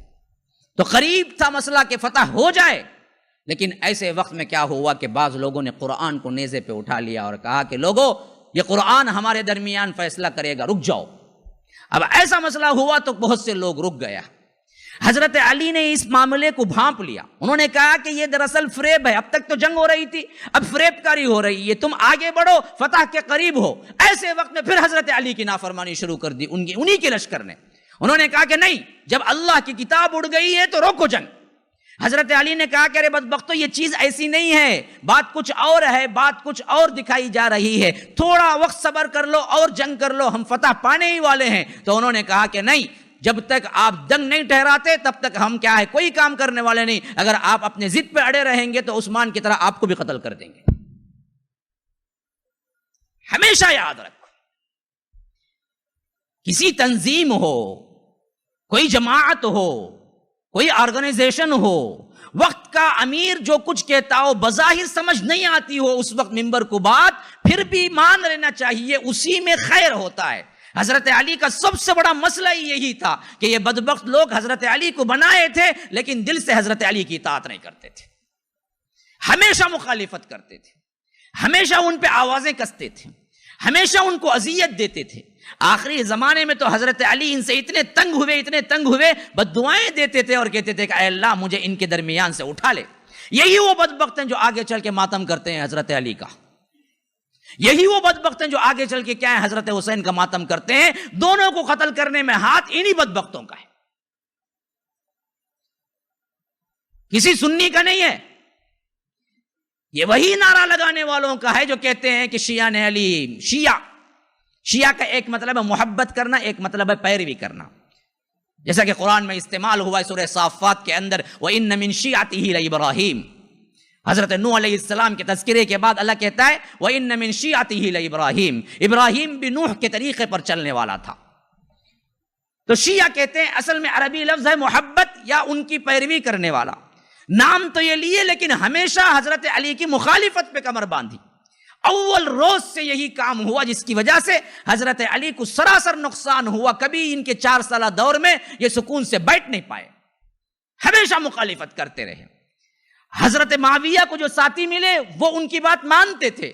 تو قریب تھا مسئلہ کہ فتح ہو جائے، لیکن ایسے وقت میں کیا ہوا کہ بعض لوگوں نے قرآن کو نیزے پہ اٹھا لیا اور کہا کہ لوگوں یہ قرآن ہمارے درمیان فیصلہ کرے گا، رک جاؤ. اب ایسا مسئلہ ہوا تو بہت سے لوگ رک گیا. حضرت علی نے اس معاملے کو بھانپ لیا، انہوں نے کہا کہ یہ دراصل فریب ہے، اب تک تو جنگ ہو رہی تھی، اب فریب کاری ہو رہی ہے، تم آگے بڑھو، فتح کے قریب ہو. ایسے وقت میں پھر حضرت علی کی نافرمانی شروع کر دی انہی کے لشکر نے. انہوں نے کہا کہ نہیں، جب اللہ کی کتاب اڑ گئی ہے تو روکو جنگ. حضرت علی نے کہا کہ ارے بدبختو یہ چیز ایسی نہیں ہے، بات کچھ اور ہے، بات کچھ اور دکھائی جا رہی ہے، تھوڑا وقت صبر کر لو اور جنگ کر لو، ہم فتح پانے ہی والے ہیں. تو انہوں نے کہا کہ نہیں، جب تک آپ جنگ نہیں ٹھہراتے تب تک ہم کیا ہے کوئی کام کرنے والے نہیں. اگر آپ اپنے ضد پہ اڑے رہیں گے تو عثمان کی طرح آپ کو بھی قتل کر دیں گے. ہمیشہ یاد رکھو، کسی تنظیم ہو، کوئی جماعت ہو، کوئی آرگنائزیشن ہو، وقت کا امیر جو کچھ کہتا ہو بظاہر سمجھ نہیں آتی ہو اس وقت ممبر کو بات، پھر بھی مان لینا چاہیے، اسی میں خیر ہوتا ہے. حضرت علی کا سب سے بڑا مسئلہ یہی تھا کہ یہ بدبخت لوگ حضرت علی کو بنائے تھے لیکن دل سے حضرت علی کی اطاعت نہیں کرتے تھے، ہمیشہ مخالفت کرتے تھے، ہمیشہ ان پہ آوازیں کستے تھے، ہمیشہ ان کو اذیت دیتے تھے. آخری زمانے میں تو حضرت علی ان سے اتنے تنگ ہوئے بد دعائیں دیتے تھے اور کہتے تھے کہ اے اللہ مجھے ان کے درمیان سے اٹھا لے. یہی وہ بدبخت ہیں جو آگے چل کے ماتم کرتے ہیں حضرت علی کا. یہی وہ بدبخت ہیں جو آگے چل کے کیا ہے حضرت حسین کا ماتم کرتے ہیں. دونوں کو قتل کرنے میں ہاتھ انہی بدبختوں کا ہے, کسی سنی کا نہیں ہے. یہ وہی نعرہ لگانے والوں کا ہے جو کہتے ہیں کہ شیعہ نے علی. شیعہ کا ایک مطلب ہے محبت کرنا, ایک مطلب ہے پیروی کرنا. جیسا کہ قرآن میں استعمال ہوا ہے سورہ صافات کے اندر, وَإِنَّ مِن شِيعَتِهِ لَإِبْرَاهِيمَ. حضرت نوح علیہ السلام کے تذکرے کے بعد اللہ کہتا ہے وَإِنَّ مِن شِيعَتِهِ لَإِبْرَاهِيمَ. ابراہیم بھی نوح کے طریقے پر چلنے والا تھا. تو شیعہ کہتے ہیں اصل میں عربی لفظ ہے محبت یا ان کی پیروی کرنے والا. نام تو یہ لیے لیکن ہمیشہ حضرت علی کی مخالفت پہ کمر باندھی. اول روز سے یہی کام ہوا جس کی وجہ سے حضرت علی کو سراسر نقصان ہوا. کبھی ان کے 4 سالہ دور میں یہ سکون سے بیٹھ نہیں پائے, ہمیشہ مخالفت کرتے رہے. حضرت معاویہ کو جو ساتھی ملے وہ ان کی بات مانتے تھے,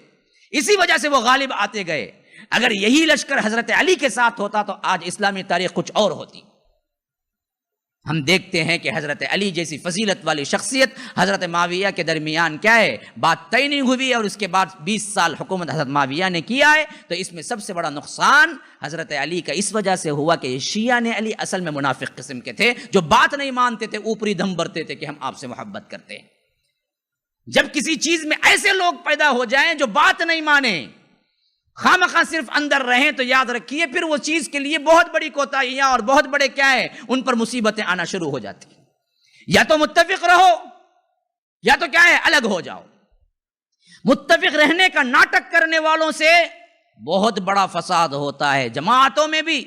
اسی وجہ سے وہ غالب آتے گئے. اگر یہی لشکر حضرت علی کے ساتھ ہوتا تو آج اسلامی تاریخ کچھ اور ہوتی. ہم دیکھتے ہیں کہ حضرت علی جیسی فضیلت والی شخصیت حضرت معاویہ کے درمیان کیا ہے بات طے نہیں ہوئی, اور اس کے بعد 20 سال حکومت حضرت معاویہ نے کیا ہے. تو اس میں سب سے بڑا نقصان حضرت علی کا اس وجہ سے ہوا کہ شیعہ نے علی اصل میں منافق قسم کے تھے جو بات نہیں مانتے تھے, اوپری دم بھرتے تھے کہ ہم آپ سے محبت کرتے ہیں. جب کسی چیز میں ایسے لوگ پیدا ہو جائیں جو بات نہیں مانیں, خامخواہ صرف اندر رہیں, تو یاد رکھیے پھر وہ چیز کے لیے بہت بڑی کوتاہیاں اور بہت بڑے کیا ہے ان پر مصیبتیں آنا شروع ہو جاتی. یا تو متفق رہو یا تو کیا ہے الگ ہو جاؤ. متفق رہنے کا ناٹک کرنے والوں سے بہت بڑا فساد ہوتا ہے. جماعتوں میں بھی,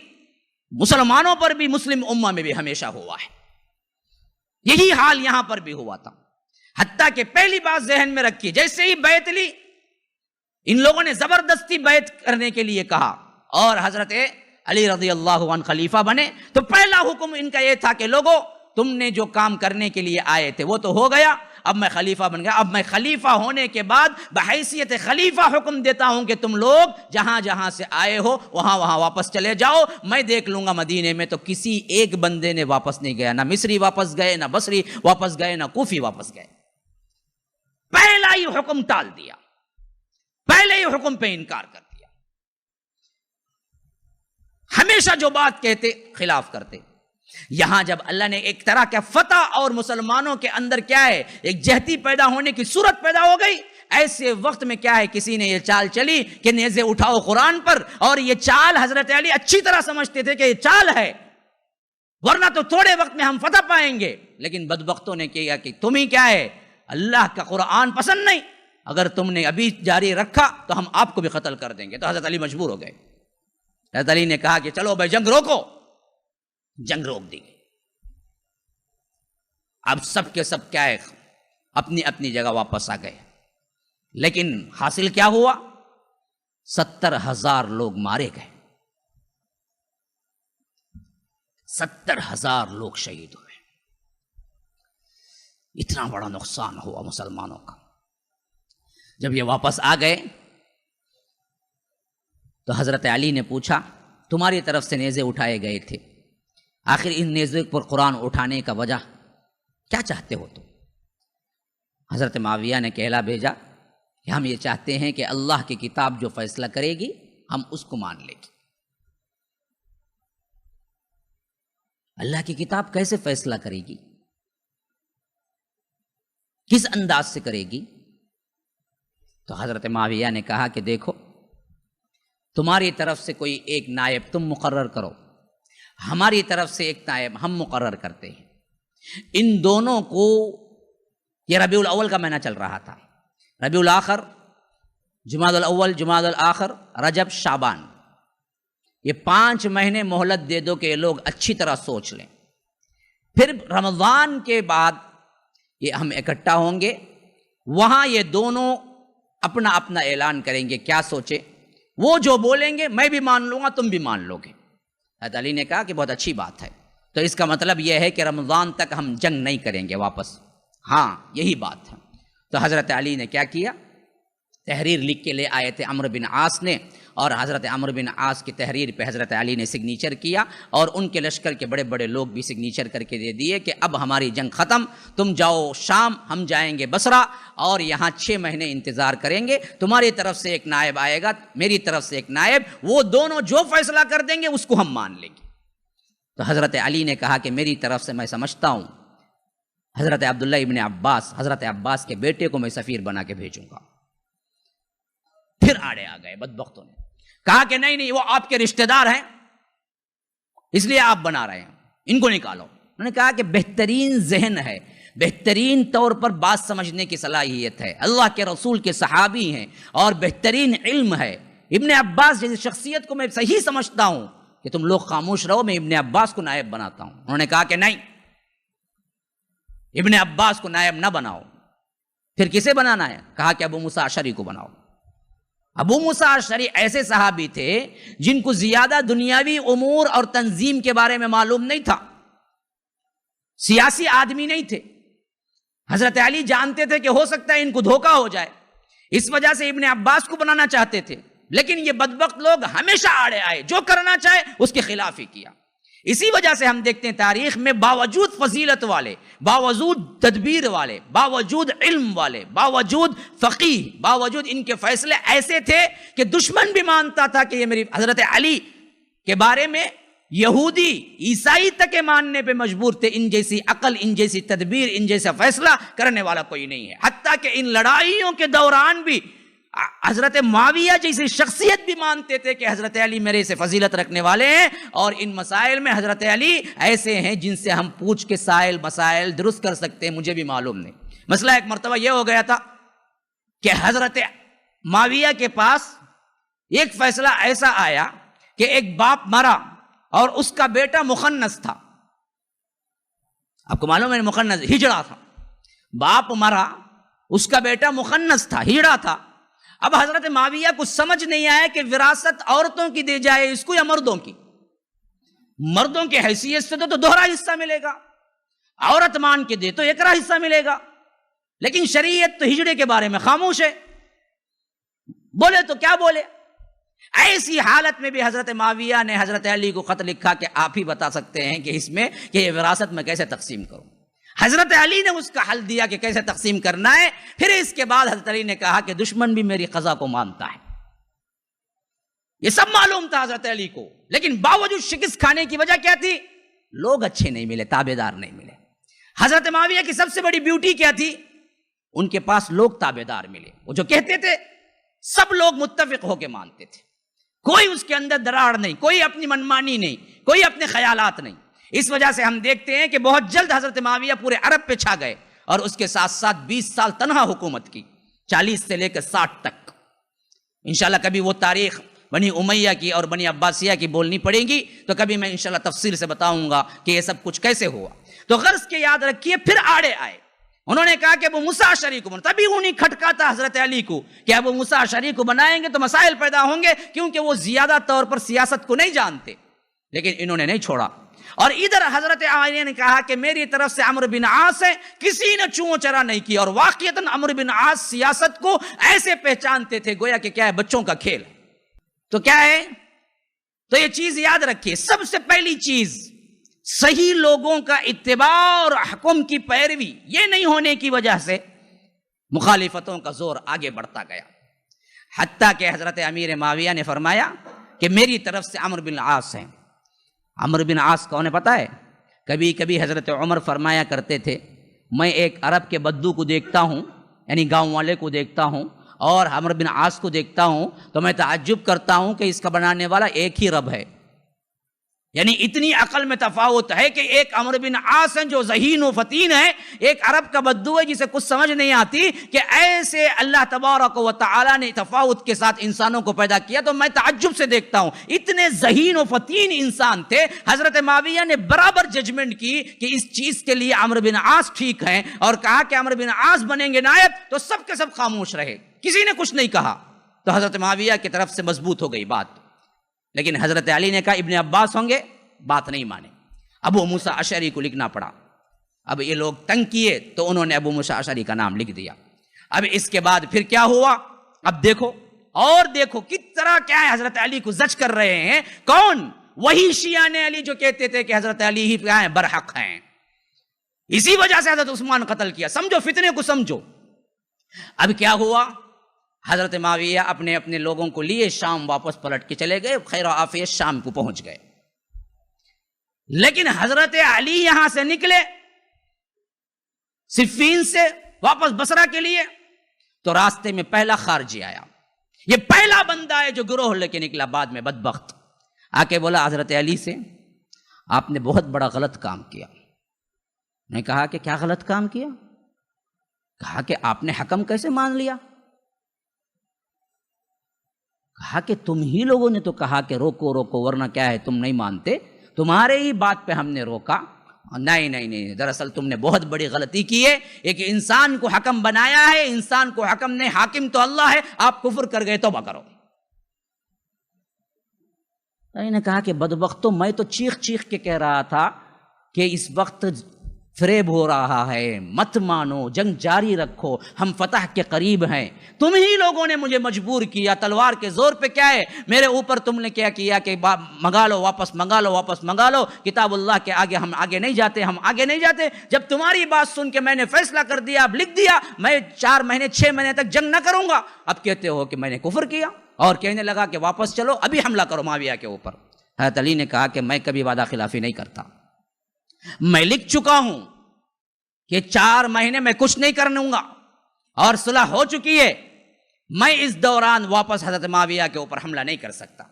مسلمانوں پر بھی, مسلم امہ میں بھی ہمیشہ ہوا ہے. یہی حال یہاں پر بھی ہوا تھا. حتیٰ کہ پہلی بات ذہن میں رکھیے, جیسے ہی بیعت لی ان لوگوں نے زبردستی بیعت کرنے کے لیے کہا اور حضرت علی رضی اللہ عنہ خلیفہ بنے, تو پہلا حکم ان کا یہ تھا کہ لوگوں تم نے جو کام کرنے کے لیے آئے تھے وہ تو ہو گیا, اب میں خلیفہ بن گیا. اب میں خلیفہ ہونے کے بعد بحیثیت خلیفہ حکم دیتا ہوں کہ تم لوگ جہاں جہاں سے آئے ہو وہاں وہاں واپس چلے جاؤ. میں دیکھ لوں گا مدینے میں تو کسی ایک بندے نے واپس نہیں گیا, نہ مصری واپس گئے, نہ بصری واپس گئے, نہ کوفی واپس گئے. پہلا ہی حکم ٹال دیا, پہلے ہی حکم پہ انکار کر دیا. ہمیشہ جو بات کہتے خلاف کرتے. یہاں جب اللہ نے ایک طرح کا فتح اور مسلمانوں کے اندر کیا ہے ایک جہتی پیدا ہونے کی صورت پیدا ہو گئی, ایسے وقت میں کیا ہے کسی نے یہ چال چلی کہ نیزے اٹھاؤ قرآن پر. اور یہ چال حضرت علی اچھی طرح سمجھتے تھے کہ یہ چال ہے, ورنہ تو تھوڑے وقت میں ہم فتح پائیں گے. لیکن بدبختوں نے کیا کہ تم ہی کیا ہے اللہ کا قرآن پسند نہیں, اگر تم نے ابھی جاری رکھا تو ہم آپ کو بھی قتل کر دیں گے. تو حضرت علی مجبور ہو گئے. حضرت علی نے کہا کہ چلو بھائی جنگ روکو. جنگ روک دی گئی. اب سب کے سب کیا ہے اپنی اپنی جگہ واپس آ گئے. لیکن حاصل کیا ہوا, 70,000 لوگ مارے گئے, 70,000 لوگ شہید ہوئے. اتنا بڑا نقصان ہوا مسلمانوں کا. جب یہ واپس آ گئے تو حضرت علی نے پوچھا تمہاری طرف سے نیزے اٹھائے گئے تھے, آخر ان نیزے پر قرآن اٹھانے کا وجہ کیا چاہتے ہو تم؟ حضرت معاویہ نے کہلا بھیجا کہ ہم یہ چاہتے ہیں کہ اللہ کی کتاب جو فیصلہ کرے گی ہم اس کو مان لیں گے. اللہ کی کتاب کیسے فیصلہ کرے گی, کس انداز سے کرے گی؟ تو حضرت معاویہ نے کہا کہ دیکھو تمہاری طرف سے کوئی ایک نائب تم مقرر کرو, ہماری طرف سے ایک نائب ہم مقرر کرتے ہیں. ان دونوں کو, یہ ربیع الاول کا مہینہ چل رہا تھا, ربیع الاخر, جمادی الاول, جمادی الاخر, رجب, شعبان, یہ 5 مہینے مہلت دے دو کہ یہ لوگ اچھی طرح سوچ لیں. پھر رمضان کے بعد یہ ہم اکٹھا ہوں گے, وہاں یہ دونوں اپنا اپنا اعلان کریں گے کیا سوچے. وہ جو بولیں گے میں بھی مان لوں گا, تم بھی مان لو گے. حضرت علی نے کہا کہ بہت اچھی بات ہے, تو اس کا مطلب یہ ہے کہ رمضان تک ہم جنگ نہیں کریں گے واپس. ہاں یہی بات ہے. تو حضرت علی نے کیا کیا, تحریر لکھ کے لے آئے تھے عمرو بن عاص نے, اور حضرت عمرو بن عاص کی تحریر پہ حضرت علی نے سگنیچر کیا اور ان کے لشکر کے بڑے بڑے لوگ بھی سگنیچر کر کے دے دیے کہ اب ہماری جنگ ختم، تم جاؤ شام، ہم جائیں گے بصرہ اور یہاں 6 مہینے انتظار کریں گے، تمہاری طرف سے ایک نائب آئے گا، میری طرف سے ایک نائب، وہ دونوں جو فیصلہ کر دیں گے اس کو ہم مان لیں گے۔ تو حضرت علی نے کہا کہ میری طرف سے میں سمجھتا ہوں حضرت عبداللہ ابن عباس، حضرت عباس کے بیٹے کو میں سفیر بنا کے بھیجوں گا۔ پھر آڑے آ گئے بدبختوں نے، کہا کہ نہیں وہ آپ کے رشتہ دار ہیں اس لیے آپ بنا رہے ہیں، ان کو نکالو۔ انہوں نے کہا کہ بہترین ذہن ہے، بہترین طور پر بات سمجھنے کی صلاحیت ہے، اللہ کے رسول کے صحابی ہیں اور بہترین علم ہے، ابن عباس جیسی شخصیت کو میں صحیح سمجھتا ہوں کہ تم لوگ خاموش رہو، میں ابن عباس کو نائب بناتا ہوں۔ انہوں نے کہا کہ نہیں، ابن عباس کو نائب نہ بناؤ۔ پھر کسے بنانا ہے؟ کہا کہ ابو موسیٰ اشعری کو بناؤ۔ ابو موسیٰ اشعری ایسے صحابی تھے جن کو زیادہ دنیاوی امور اور تنظیم کے بارے میں معلوم نہیں تھا، سیاسی آدمی نہیں تھے۔ حضرت علی جانتے تھے کہ ہو سکتا ہے ان کو دھوکہ ہو جائے، اس وجہ سے ابن عباس کو بنانا چاہتے تھے، لیکن یہ بدبخت لوگ ہمیشہ آڑے آئے، جو کرنا چاہے اس کے خلاف ہی کیا۔ اسی وجہ سے ہم دیکھتے ہیں تاریخ میں باوجود فضیلت والے، باوجود تدبیر والے، باوجود علم والے، باوجود فقیہ، باوجود ان کے فیصلے ایسے تھے کہ دشمن بھی مانتا تھا کہ یہ میری حضرت علی کے بارے میں یہودی عیسائی تک کے ماننے پہ مجبور تھے، ان جیسی عقل، ان جیسی تدبیر، ان جیسا فیصلہ کرنے والا کوئی نہیں ہے۔ حتیٰ کہ ان لڑائیوں کے دوران بھی حضرت معاویہ جیسی شخصیت بھی مانتے تھے کہ حضرت علی میرے سے فضیلت رکھنے والے ہیں، اور ان مسائل میں حضرت علی ایسے ہیں جن سے ہم پوچھ کے مسائل درست کر سکتے ہیں، مجھے بھی معلوم نہیں۔ مسئلہ ایک مرتبہ یہ ہو گیا تھا کہ حضرت معاویہ کے پاس ایک فیصلہ ایسا آیا کہ ایک باپ مرا اور اس کا بیٹا مخنث تھا۔ آپ کو معلوم ہے مخنث ہجڑا تھا، باپ مرا، اس کا بیٹا مخنث تھا، ہجڑا تھا۔ اب حضرت معاویہ کو سمجھ نہیں آیا کہ وراثت عورتوں کی دی جائے اس کو یا مردوں کی۔ مردوں کی حیثیت سے تو دوہرا حصہ ملے گا، عورت مان کے دے تو ایکرا حصہ ملے گا، لیکن شریعت تو ہجڑے کے بارے میں خاموش ہے، بولے تو کیا بولے۔ ایسی حالت میں بھی حضرت معاویہ نے حضرت علی کو خط لکھا کہ آپ ہی بتا سکتے ہیں کہ اس میں کہ یہ وراثت میں کیسے تقسیم کروں۔ حضرت علی نے اس کا حل دیا کہ کیسے تقسیم کرنا ہے۔ پھر اس کے بعد حضرت علی نے کہا کہ دشمن بھی میری قضا کو مانتا ہے، یہ سب معلوم تھا حضرت علی کو، لیکن باوجود شکست کھانے کی وجہ کیا تھی؟ لوگ اچھے نہیں ملے، تابع دار نہیں ملے۔ حضرت معاویہ کی سب سے بڑی بیوٹی کیا تھی؟ ان کے پاس لوگ تابع دار ملے، وہ جو کہتے تھے سب لوگ متفق ہو کے مانتے تھے، کوئی اس کے اندر دراڑ نہیں، کوئی اپنی منمانی نہیں، کوئی اپنے خیالات نہیں۔ اس وجہ سے ہم دیکھتے ہیں کہ بہت جلد حضرت معاویہ پورے عرب پہ چھا گئے اور اس کے ساتھ ساتھ 20 سال تنہا حکومت کی، 40 سے لے کر 60 تک۔ انشاءاللہ کبھی وہ تاریخ بنی امیہ کی اور بنی عباسیہ کی بولنی پڑے گی تو کبھی میں انشاءاللہ تفصیل سے بتاؤں گا کہ یہ سب کچھ کیسے ہوا۔ تو غرض کے یاد رکھیے، پھر آڑے آئے، انہوں نے کہا کہ ابو موسیٰ اشعری کو بنا، تبھی انہیں کھٹکا تھا حضرت علی کو کہ ابو موسیٰ اشعری کو بنائیں گے تو مسائل پیدا ہوں گے، کیونکہ وہ زیادہ طور پر سیاست کو نہیں جانتے، لیکن انہوں نے نہیں چھوڑا۔ اور ادھر حضرت علی نے کہا کہ میری طرف سے عمرو بن عاص ہے، کسی نے چوں چرا نہیں کیا، اور واقعتاً عمرو بن عاص سیاست کو ایسے پہچانتے تھے گویا کہ کیا ہے بچوں کا کھیل۔ تو کیا ہے؟ تو یہ چیز یاد رکھیے، سب سے پہلی چیز صحیح لوگوں کا اتباع اور حکم کی پیروی، یہ نہیں ہونے کی وجہ سے مخالفتوں کا زور آگے بڑھتا گیا، حتیٰ کہ حضرت امیر معاویہ نے فرمایا کہ میری طرف سے عمرو بن عاص ہیں۔ عمرو بن عاص کون ہے پتہ ہے؟ کبھی کبھی حضرت عمر فرمایا کرتے تھے میں ایک عرب کے بدو کو دیکھتا ہوں، یعنی گاؤں والے کو دیکھتا ہوں، اور عمرو بن عاص کو دیکھتا ہوں تو میں تعجب کرتا ہوں کہ اس کا بنانے والا ایک ہی رب ہے۔ یعنی اتنی عقل میں تفاوت ہے کہ ایک عمرو بن عاص ہیں جو ذہین و فتین ہے، ایک عرب کا بدو ہے جسے کچھ سمجھ نہیں آتی، کہ ایسے اللہ تبارک و تعالی نے تفاوت کے ساتھ انسانوں کو پیدا کیا، تو میں تعجب سے دیکھتا ہوں اتنے ذہین و فتین انسان تھے۔ حضرت معاویہ نے برابر ججمنٹ کی کہ اس چیز کے لیے عمرو بن عاص ٹھیک ہیں، اور کہا کہ عمرو بن عاص بنیں گے نائب، تو سب کے سب خاموش رہے، کسی نے کچھ نہیں کہا۔ تو حضرت معاویہ کی طرف سے مضبوط ہو گئی بات، لیکن حضرت علی نے کہا ابن عباس ہوں گے، بات نہیں مانے۔ ابو موسیٰ اشعری کو لکھنا پڑا۔ اب یہ لوگ تنگ کیے تو انہوں نے ابو موسیٰ اشعری کا نام لکھ دیا۔ اب اس کے بعد پھر کیا ہوا اب دیکھو، اور دیکھو کس طرح کیا ہے حضرت علی کو زج کر رہے ہیں. کون؟ وہی شیعہ نے علی جو کہتے تھے کہ حضرت علی ہی کیا ہیں برحق ہیں. اسی وجہ سے حضرت عثمان قتل کیا. سمجھو فتنے کو سمجھو. اب کیا ہوا؟ حضرت معاویہ اپنے اپنے لوگوں کو لیے شام واپس پلٹ کے چلے گئے. خیر و عافیت شام کو پہنچ گئے. لیکن حضرت علی یہاں سے نکلے صفین سے واپس بصرہ کے لیے تو راستے میں پہلا خارجی آیا. یہ پہلا بندہ ہے جو گروہ لے کے نکلا بعد میں بدبخت. آ کے بولا حضرت علی سے آپ نے بہت بڑا غلط کام کیا. نے کہا کہ کیا غلط کام کیا؟ کہا کہ آپ نے حکم کیسے مان لیا؟ کہا کہ تم ہی لوگوں نے تو کہا کہ روکو روکو ورنہ کیا ہے تم نہیں مانتے. تمہارے ہی بات پہ ہم نے روکا. نہیں نہیں نہیں، دراصل تم نے بہت بڑی غلطی کی ہے. ایک انسان کو حکم بنایا ہے، انسان کو حکم نہیں، حاکم تو اللہ ہے. آپ کفر کر گئے، توبہ کرو. میں نے کہا کہ بدبختوں، میں تو چیخ چیخ کے کہہ رہا تھا کہ اس وقت فریب ہو رہا ہے، مت مانو، جنگ جاری رکھو، ہم فتح کے قریب ہیں. تم ہی لوگوں نے مجھے مجبور کیا تلوار کے زور پہ. کیا ہے میرے اوپر تم نے کیا کیا کہ منگا لو واپس، منگا لو واپس، منگا لو کتاب اللہ کے آگے. ہم آگے نہیں جاتے، ہم آگے نہیں جاتے. جب تمہاری بات سن کے میں نے فیصلہ کر دیا، اب لکھ دیا میں 4 مہینے 6 مہینے تک جنگ نہ کروں گا. اب کہتے ہو کہ میں نے کفر کیا اور کہنے لگا کہ واپس چلو، ابھی حملہ کرو معاویہ کے اوپر. حضرت علی نے کہا کہ میں کبھی وعدہ خلافی نہیں کرتا. میں لکھ چکا ہوں کہ 4 مہینے میں کچھ نہیں کروں گا اور صلح ہو چکی ہے. میں اس دوران واپس حضرت معاویہ کے اوپر حملہ نہیں کر سکتا.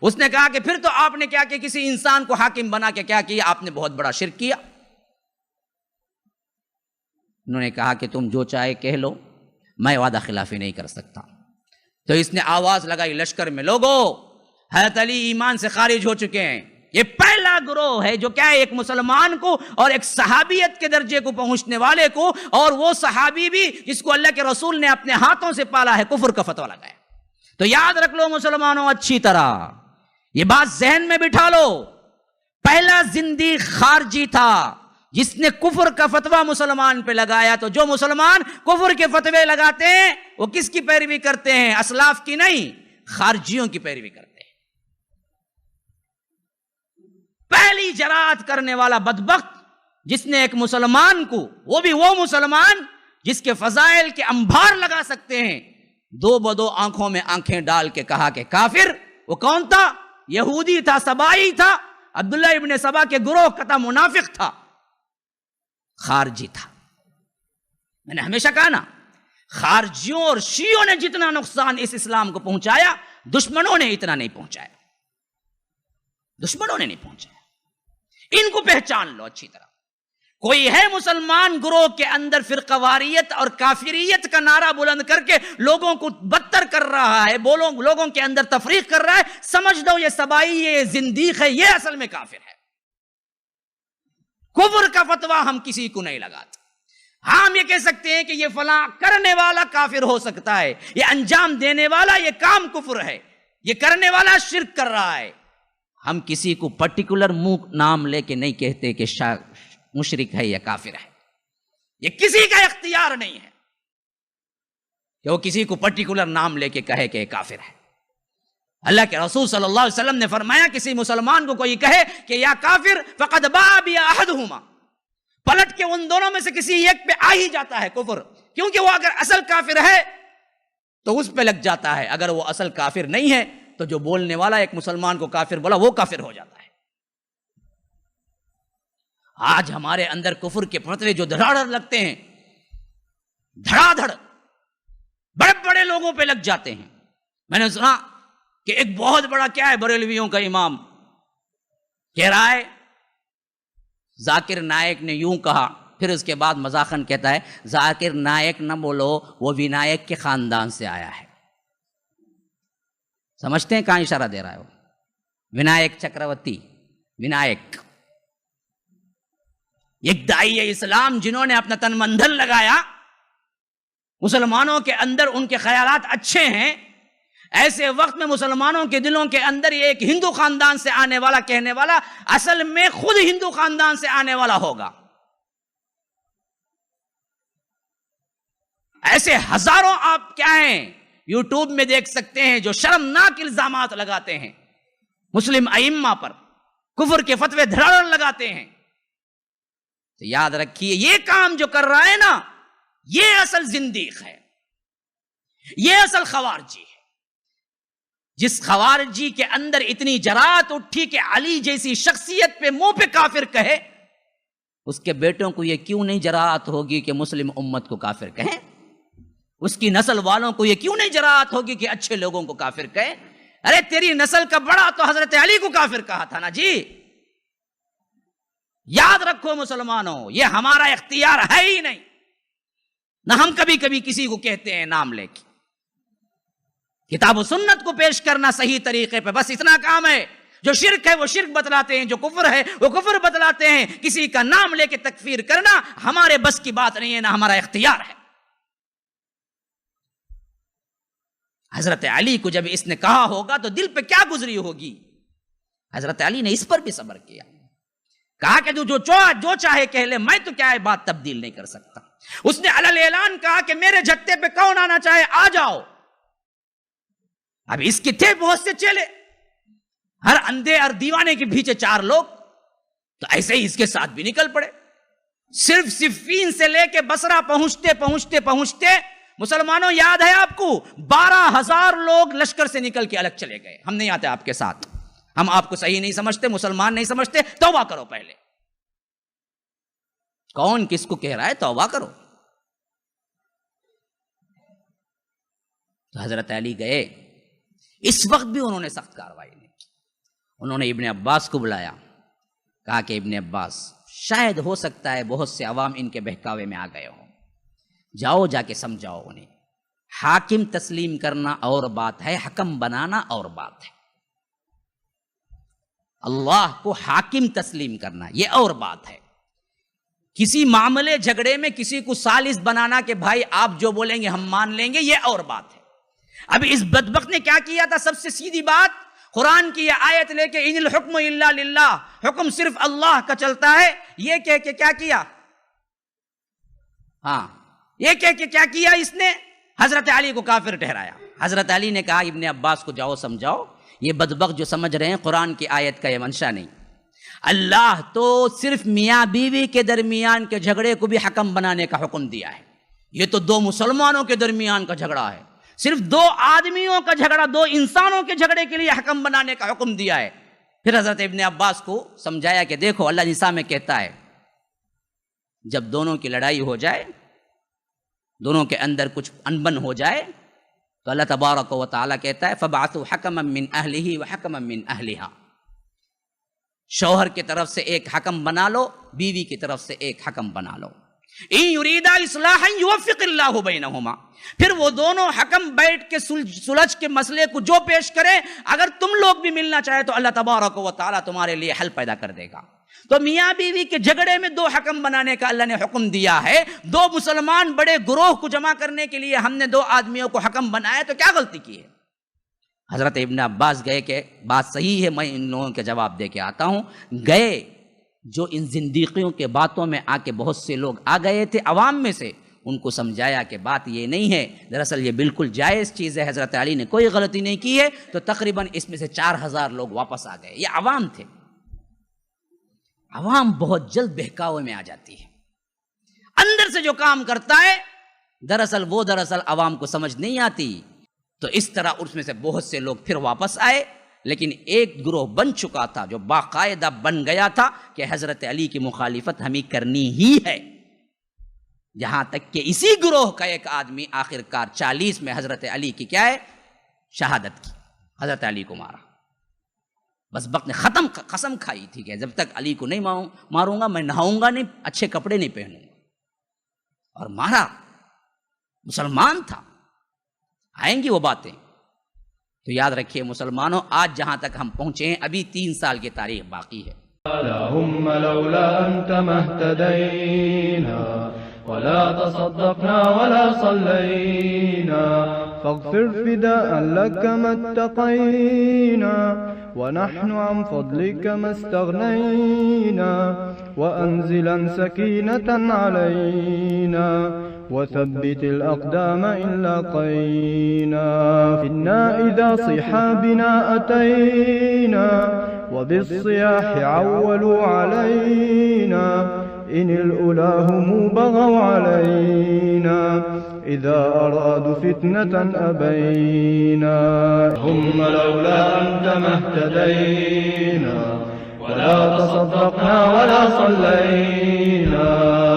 اس نے کہا کہ پھر تو آپ نے کیا کہ کسی انسان کو حاکم بنا کے کیا کیا؟ آپ نے بہت بڑا شرک کیا. انہوں نے کہا کہ تم جو چاہے کہہ لو، میں وعدہ خلافی نہیں کر سکتا. تو اس نے آواز لگائی لشکر میں، لوگو حضرت علی ایمان سے خارج ہو چکے ہیں. یہ پہلا گروہ ہے جو کیا ہے ایک مسلمان کو اور ایک صحابیت کے درجے کو پہنچنے والے کو، اور وہ صحابی بھی جس کو اللہ کے رسول نے اپنے ہاتھوں سے پالا ہے، کفر کا فتویٰ لگایا. تو یاد رکھ لو مسلمانوں اچھی طرح، یہ بات ذہن میں بٹھا لو. پہلا زندیق خارجی تھا جس نے کفر کا فتویٰ مسلمان پہ لگایا. تو جو مسلمان کفر کے فتوے لگاتے ہیں وہ کس کی پیروی کرتے ہیں؟ اسلاف کی نہیں، خارجیوں کی پیروی کرتے ہیں. پہلی جرات کرنے والا بدبخت جس نے ایک مسلمان کو، وہ بھی وہ مسلمان جس کے فضائل کے انبار لگا سکتے ہیں، 2 بدو آنکھوں میں آنکھیں ڈال کے کہا کہ کافر. وہ کون تھا؟ یہودی تھا، سبائی تھا، عبداللہ ابن سبا کے گروہ کا تھا، منافق تھا، خارجی تھا. میں نے ہمیشہ کہا نا، خارجیوں اور شیعوں نے جتنا نقصان اس اسلام کو پہنچایا، دشمنوں نے اتنا نہیں پہنچایا. دشمنوں نے نہیں پہنچایا. ان کو پہچان لو اچھی طرح. کوئی ہے مسلمان گروہ کے اندر فرقواریت اور کافریت کا نعرہ بلند کر کے لوگوں کو بدتر کر رہا ہے، لوگوں کے اندر تفریق کر رہا ہے، سمجھ دو یہ سبائی، یہ زندیق ہے، یہ اصل میں کافر ہے. کفر کا فتویٰ ہم کسی کو نہیں لگاتے. ہم یہ کہہ سکتے ہیں کہ یہ فلاں کرنے والا کافر ہو سکتا ہے، یہ انجام دینے والا یہ کام کفر ہے، یہ کرنے والا شرک کر رہا ہے. ہم کسی کو پرٹیکولر منہ نام لے کے نہیں کہتے کہ مشرک ہے یا کافر ہے. یہ کسی کا اختیار نہیں ہے کہ وہ کسی کو پرٹیکولر نام لے کے کہے کہ یہ کافر ہے. اللہ کے رسول صلی اللہ علیہ وسلم نے فرمایا کسی مسلمان کو کوئی کہے کہ یا کافر فقد باء بأحدہما، پلٹ کے ان دونوں میں سے کسی ایک پہ آ ہی جاتا ہے کفر. کیونکہ وہ اگر اصل کافر ہے تو اس پہ لگ جاتا ہے، اگر وہ اصل کافر نہیں ہے تو جو بولنے والا ایک مسلمان کو کافر بولا وہ کافر ہو جاتا ہے. آج ہمارے اندر کفر کے فتوے جو دھڑاڑ لگتے ہیں، دھڑا دھڑ بڑے بڑے لوگوں پہ لگ جاتے ہیں. میں نے سنا کہ ایک بہت بڑا کیا ہے بریلویوں کا امام کہہ رہا ہے ذاکر نائک نے یوں کہا، پھر اس کے بعد مذاقاً کہتا ہے ذاکر نائک نہ بولو، وہ ونائک کے خاندان سے آیا ہے. سمجھتے ہیں کہاں اشارہ دے رہا ہے وہ؟ ونائک چکرورتی، ونائک ایک داعی اسلام جنہوں نے اپنا تن من دھن لگایا، مسلمانوں کے اندر ان کے خیالات اچھے ہیں. ایسے وقت میں مسلمانوں کے دلوں کے اندر یہ ایک ہندو خاندان سے آنے والا کہنے والا اصل میں خود ہندو خاندان سے آنے والا ہوگا. ایسے ہزاروں آپ کیا ہیں یوٹیوب میں دیکھ سکتے ہیں جو شرمناک الزامات لگاتے ہیں مسلم ائمہ پر، کفر کے فتوے دھڑاڑ لگاتے ہیں. تو یاد رکھیے یہ کام جو کر رہا ہے نا، یہ اصل زندیق ہے، یہ اصل خوارجی ہے. جس خوارجی کے اندر اتنی جرات اٹھی کہ علی جیسی شخصیت پہ منہ پہ کافر کہے، اس کے بیٹوں کو یہ کیوں نہیں جرات ہوگی کہ مسلم امت کو کافر کہیں؟ اس کی نسل والوں کو یہ کیوں نہیں جرات ہوگی کہ اچھے لوگوں کو کافر کہیں؟ ارے تیری نسل کا بڑا تو حضرت علی کو کافر کہا تھا نا جی. یاد رکھو مسلمانوں، یہ ہمارا اختیار ہے ہی نہیں، نہ ہم کبھی کبھی کسی کو کہتے ہیں نام لے کے. کتاب و سنت کو پیش کرنا صحیح طریقے پہ، بس اتنا کام ہے. جو شرک ہے وہ شرک بتلاتے ہیں، جو کفر ہے وہ کفر بتلاتے ہیں. کسی کا نام لے کے تکفیر کرنا ہمارے بس کی بات نہیں ہے، نہ ہمارا اختیار ہے. حضرت علی کو جب اس نے کہا ہوگا تو دل پہ کیا گزری ہوگی. حضرت علی نے اس پر بھی صبر کیا، کہا کہ جو چاہے کہہ لے، میں تو کیا ہے بات تبدیل نہیں کر سکتا. اس نے علل اعلان کہا کہ میرے جھٹے پہ کون آنا چاہے آ جاؤ. اب اس کے تھے بہت سے چیلے، ہر اندھے اور دیوانے کے پیچھے 4 لوگ، تو ایسے ہی اس کے ساتھ بھی نکل پڑے. صرف صفین سے لے کے بصرہ پہنچتے مسلمانوں یاد ہے آپ کو 12,000 لوگ لشکر سے نکل کے الگ چلے گئے. ہم نہیں آتے آپ کے ساتھ، ہم آپ کو صحیح نہیں سمجھتے، مسلمان نہیں سمجھتے، توبہ کرو پہلے. کون کس کو کہہ رہا ہے توبہ کرو؟ تو حضرت علی گئے. اس وقت بھی انہوں نے سخت کارروائی نہیں کی. انہوں نے ابن عباس کو بلایا، کہا کہ ابن عباس، شاید ہو سکتا ہے بہت سے عوام ان کے بہکاوے میں آ گئے ہوں، جاؤ جا کے سمجھاؤ انہیں. حاکم تسلیم کرنا اور بات ہے، حکم بنانا اور بات ہے. اللہ کو حاکم تسلیم کرنا یہ اور بات ہے. کسی معاملے جھگڑے میں کسی کو ثالث بنانا کہ بھائی آپ جو بولیں گے ہم مان لیں گے، یہ اور بات ہے. اب اس بدبخت نے کیا کیا تھا؟ سب سے سیدھی بات، قرآن کی یہ آیت لے کے ان الحکم الا للہ، حکم صرف اللہ کا چلتا ہے، یہ کہہ کے کیا کیا؟ یہ کہہ کے کیا کیا؟ اس نے حضرت علی کو کافر ٹھہرایا. حضرت علی نے کہا ابن عباس کو جاؤ سمجھاؤ، یہ بدبخت جو سمجھ رہے ہیں قرآن کی آیت کا یہ منشا نہیں. اللہ تو صرف میاں بیوی کے درمیان کے جھگڑے کو بھی حکم بنانے کا حکم دیا ہے. یہ تو 2 مسلمانوں کے درمیان کا جھگڑا ہے، صرف 2 آدمیوں کا جھگڑا، 2 انسانوں کے جھگڑے کے لیے حکم بنانے کا حکم دیا ہے. پھر حضرت ابن عباس کو سمجھایا کہ دیکھو اللہ نساء میں کہتا ہے جب دونوں کی لڑائی ہو جائے، دونوں کے اندر کچھ انبن ہو جائے، تو اللہ تبارک و تعالیٰ کہتا ہے فَبَعَثُوا حَكَمًا مِّنْ أَهْلِهِ وَحَكَمًا مِّنْ أَهْلِهَا. شوہر کی طرف سے ایک حکم بنا لو، بیوی کی طرف سے ایک حکم بنا لو. إِن يُرِيدَا إِصْلَاحًا يُوَفِّقِ اللَّهُ بَيْنَهُمَا. پھر وہ دونوں حکم بیٹھ کے سلجھ کے مسئلے کو جو پیش کریں، اگر تم لوگ بھی ملنا چاہے تو اللہ تبارک و تعالیٰ تمہارے لیے حل پیدا کر دے گا. تو میاں بیوی کے جھگڑے میں 2 حکم بنانے کا اللہ نے حکم دیا ہے. 2 مسلمان بڑے گروہ کو جمع کرنے کے لیے ہم نے 2 آدمیوں کو حکم بنایا، تو کیا غلطی کی ہے؟ حضرت ابن عباس گئے کہ بات صحیح ہے، میں ان لوگوں کے جواب دے کے آتا ہوں. گئے، جو ان زندیقیوں کے باتوں میں آ کے بہت سے لوگ آ گئے تھے عوام میں سے، ان کو سمجھایا کہ بات یہ نہیں ہے، دراصل یہ بالکل جائز چیز ہے، حضرت علی نے کوئی غلطی نہیں کی ہے. تو تقریباً اس میں سے 4,000 لوگ واپس آ گئے. یہ عوام تھے. عوام بہت جلد بہکاوے میں آ جاتی ہے، اندر سے جو کام کرتا ہے دراصل عوام کو سمجھ نہیں آتی. تو اس طرح اس میں سے بہت سے لوگ پھر واپس آئے، لیکن ایک گروہ بن چکا تھا جو باقاعدہ بن گیا تھا کہ حضرت علی کی مخالفت ہمیں کرنی ہی ہے. جہاں تک کہ اسی گروہ کا ایک آدمی آخرکار 40 میں حضرت علی کی کیا ہے شہادت کی، حضرت علی کو مارا. بس وقت نے قسم کھائی تھی کہ جب تک علی کو نہیں ماروں گا میں نہاؤں گا نہیں، اچھے کپڑے نہیں پہنوں گا، اور مارا. مسلمان تھا. آئیں گی وہ باتیں. تو یاد رکھیے مسلمانوں، آج جہاں تک ہم پہنچے ہیں ابھی 3 سال کی تاریخ باقی ہے. اللهم لولا أنت ما اهتدينا ولا تصدقنا ولا صلينا فاغفر فداء لك ما اتقينا ونحن عن فضلك ما استغنينا وأنزلا سكينة علينا وثبت الأقدام إن لاقينا. إنا إذا صحابنا أتينا وبالصياح عولوا علينا. إن الأولى هم بغوا علينا إذا أرادوا فتنة أبينا. هم لولا أنت ما اهتدينا ولا تصدقنا ولا صلينا.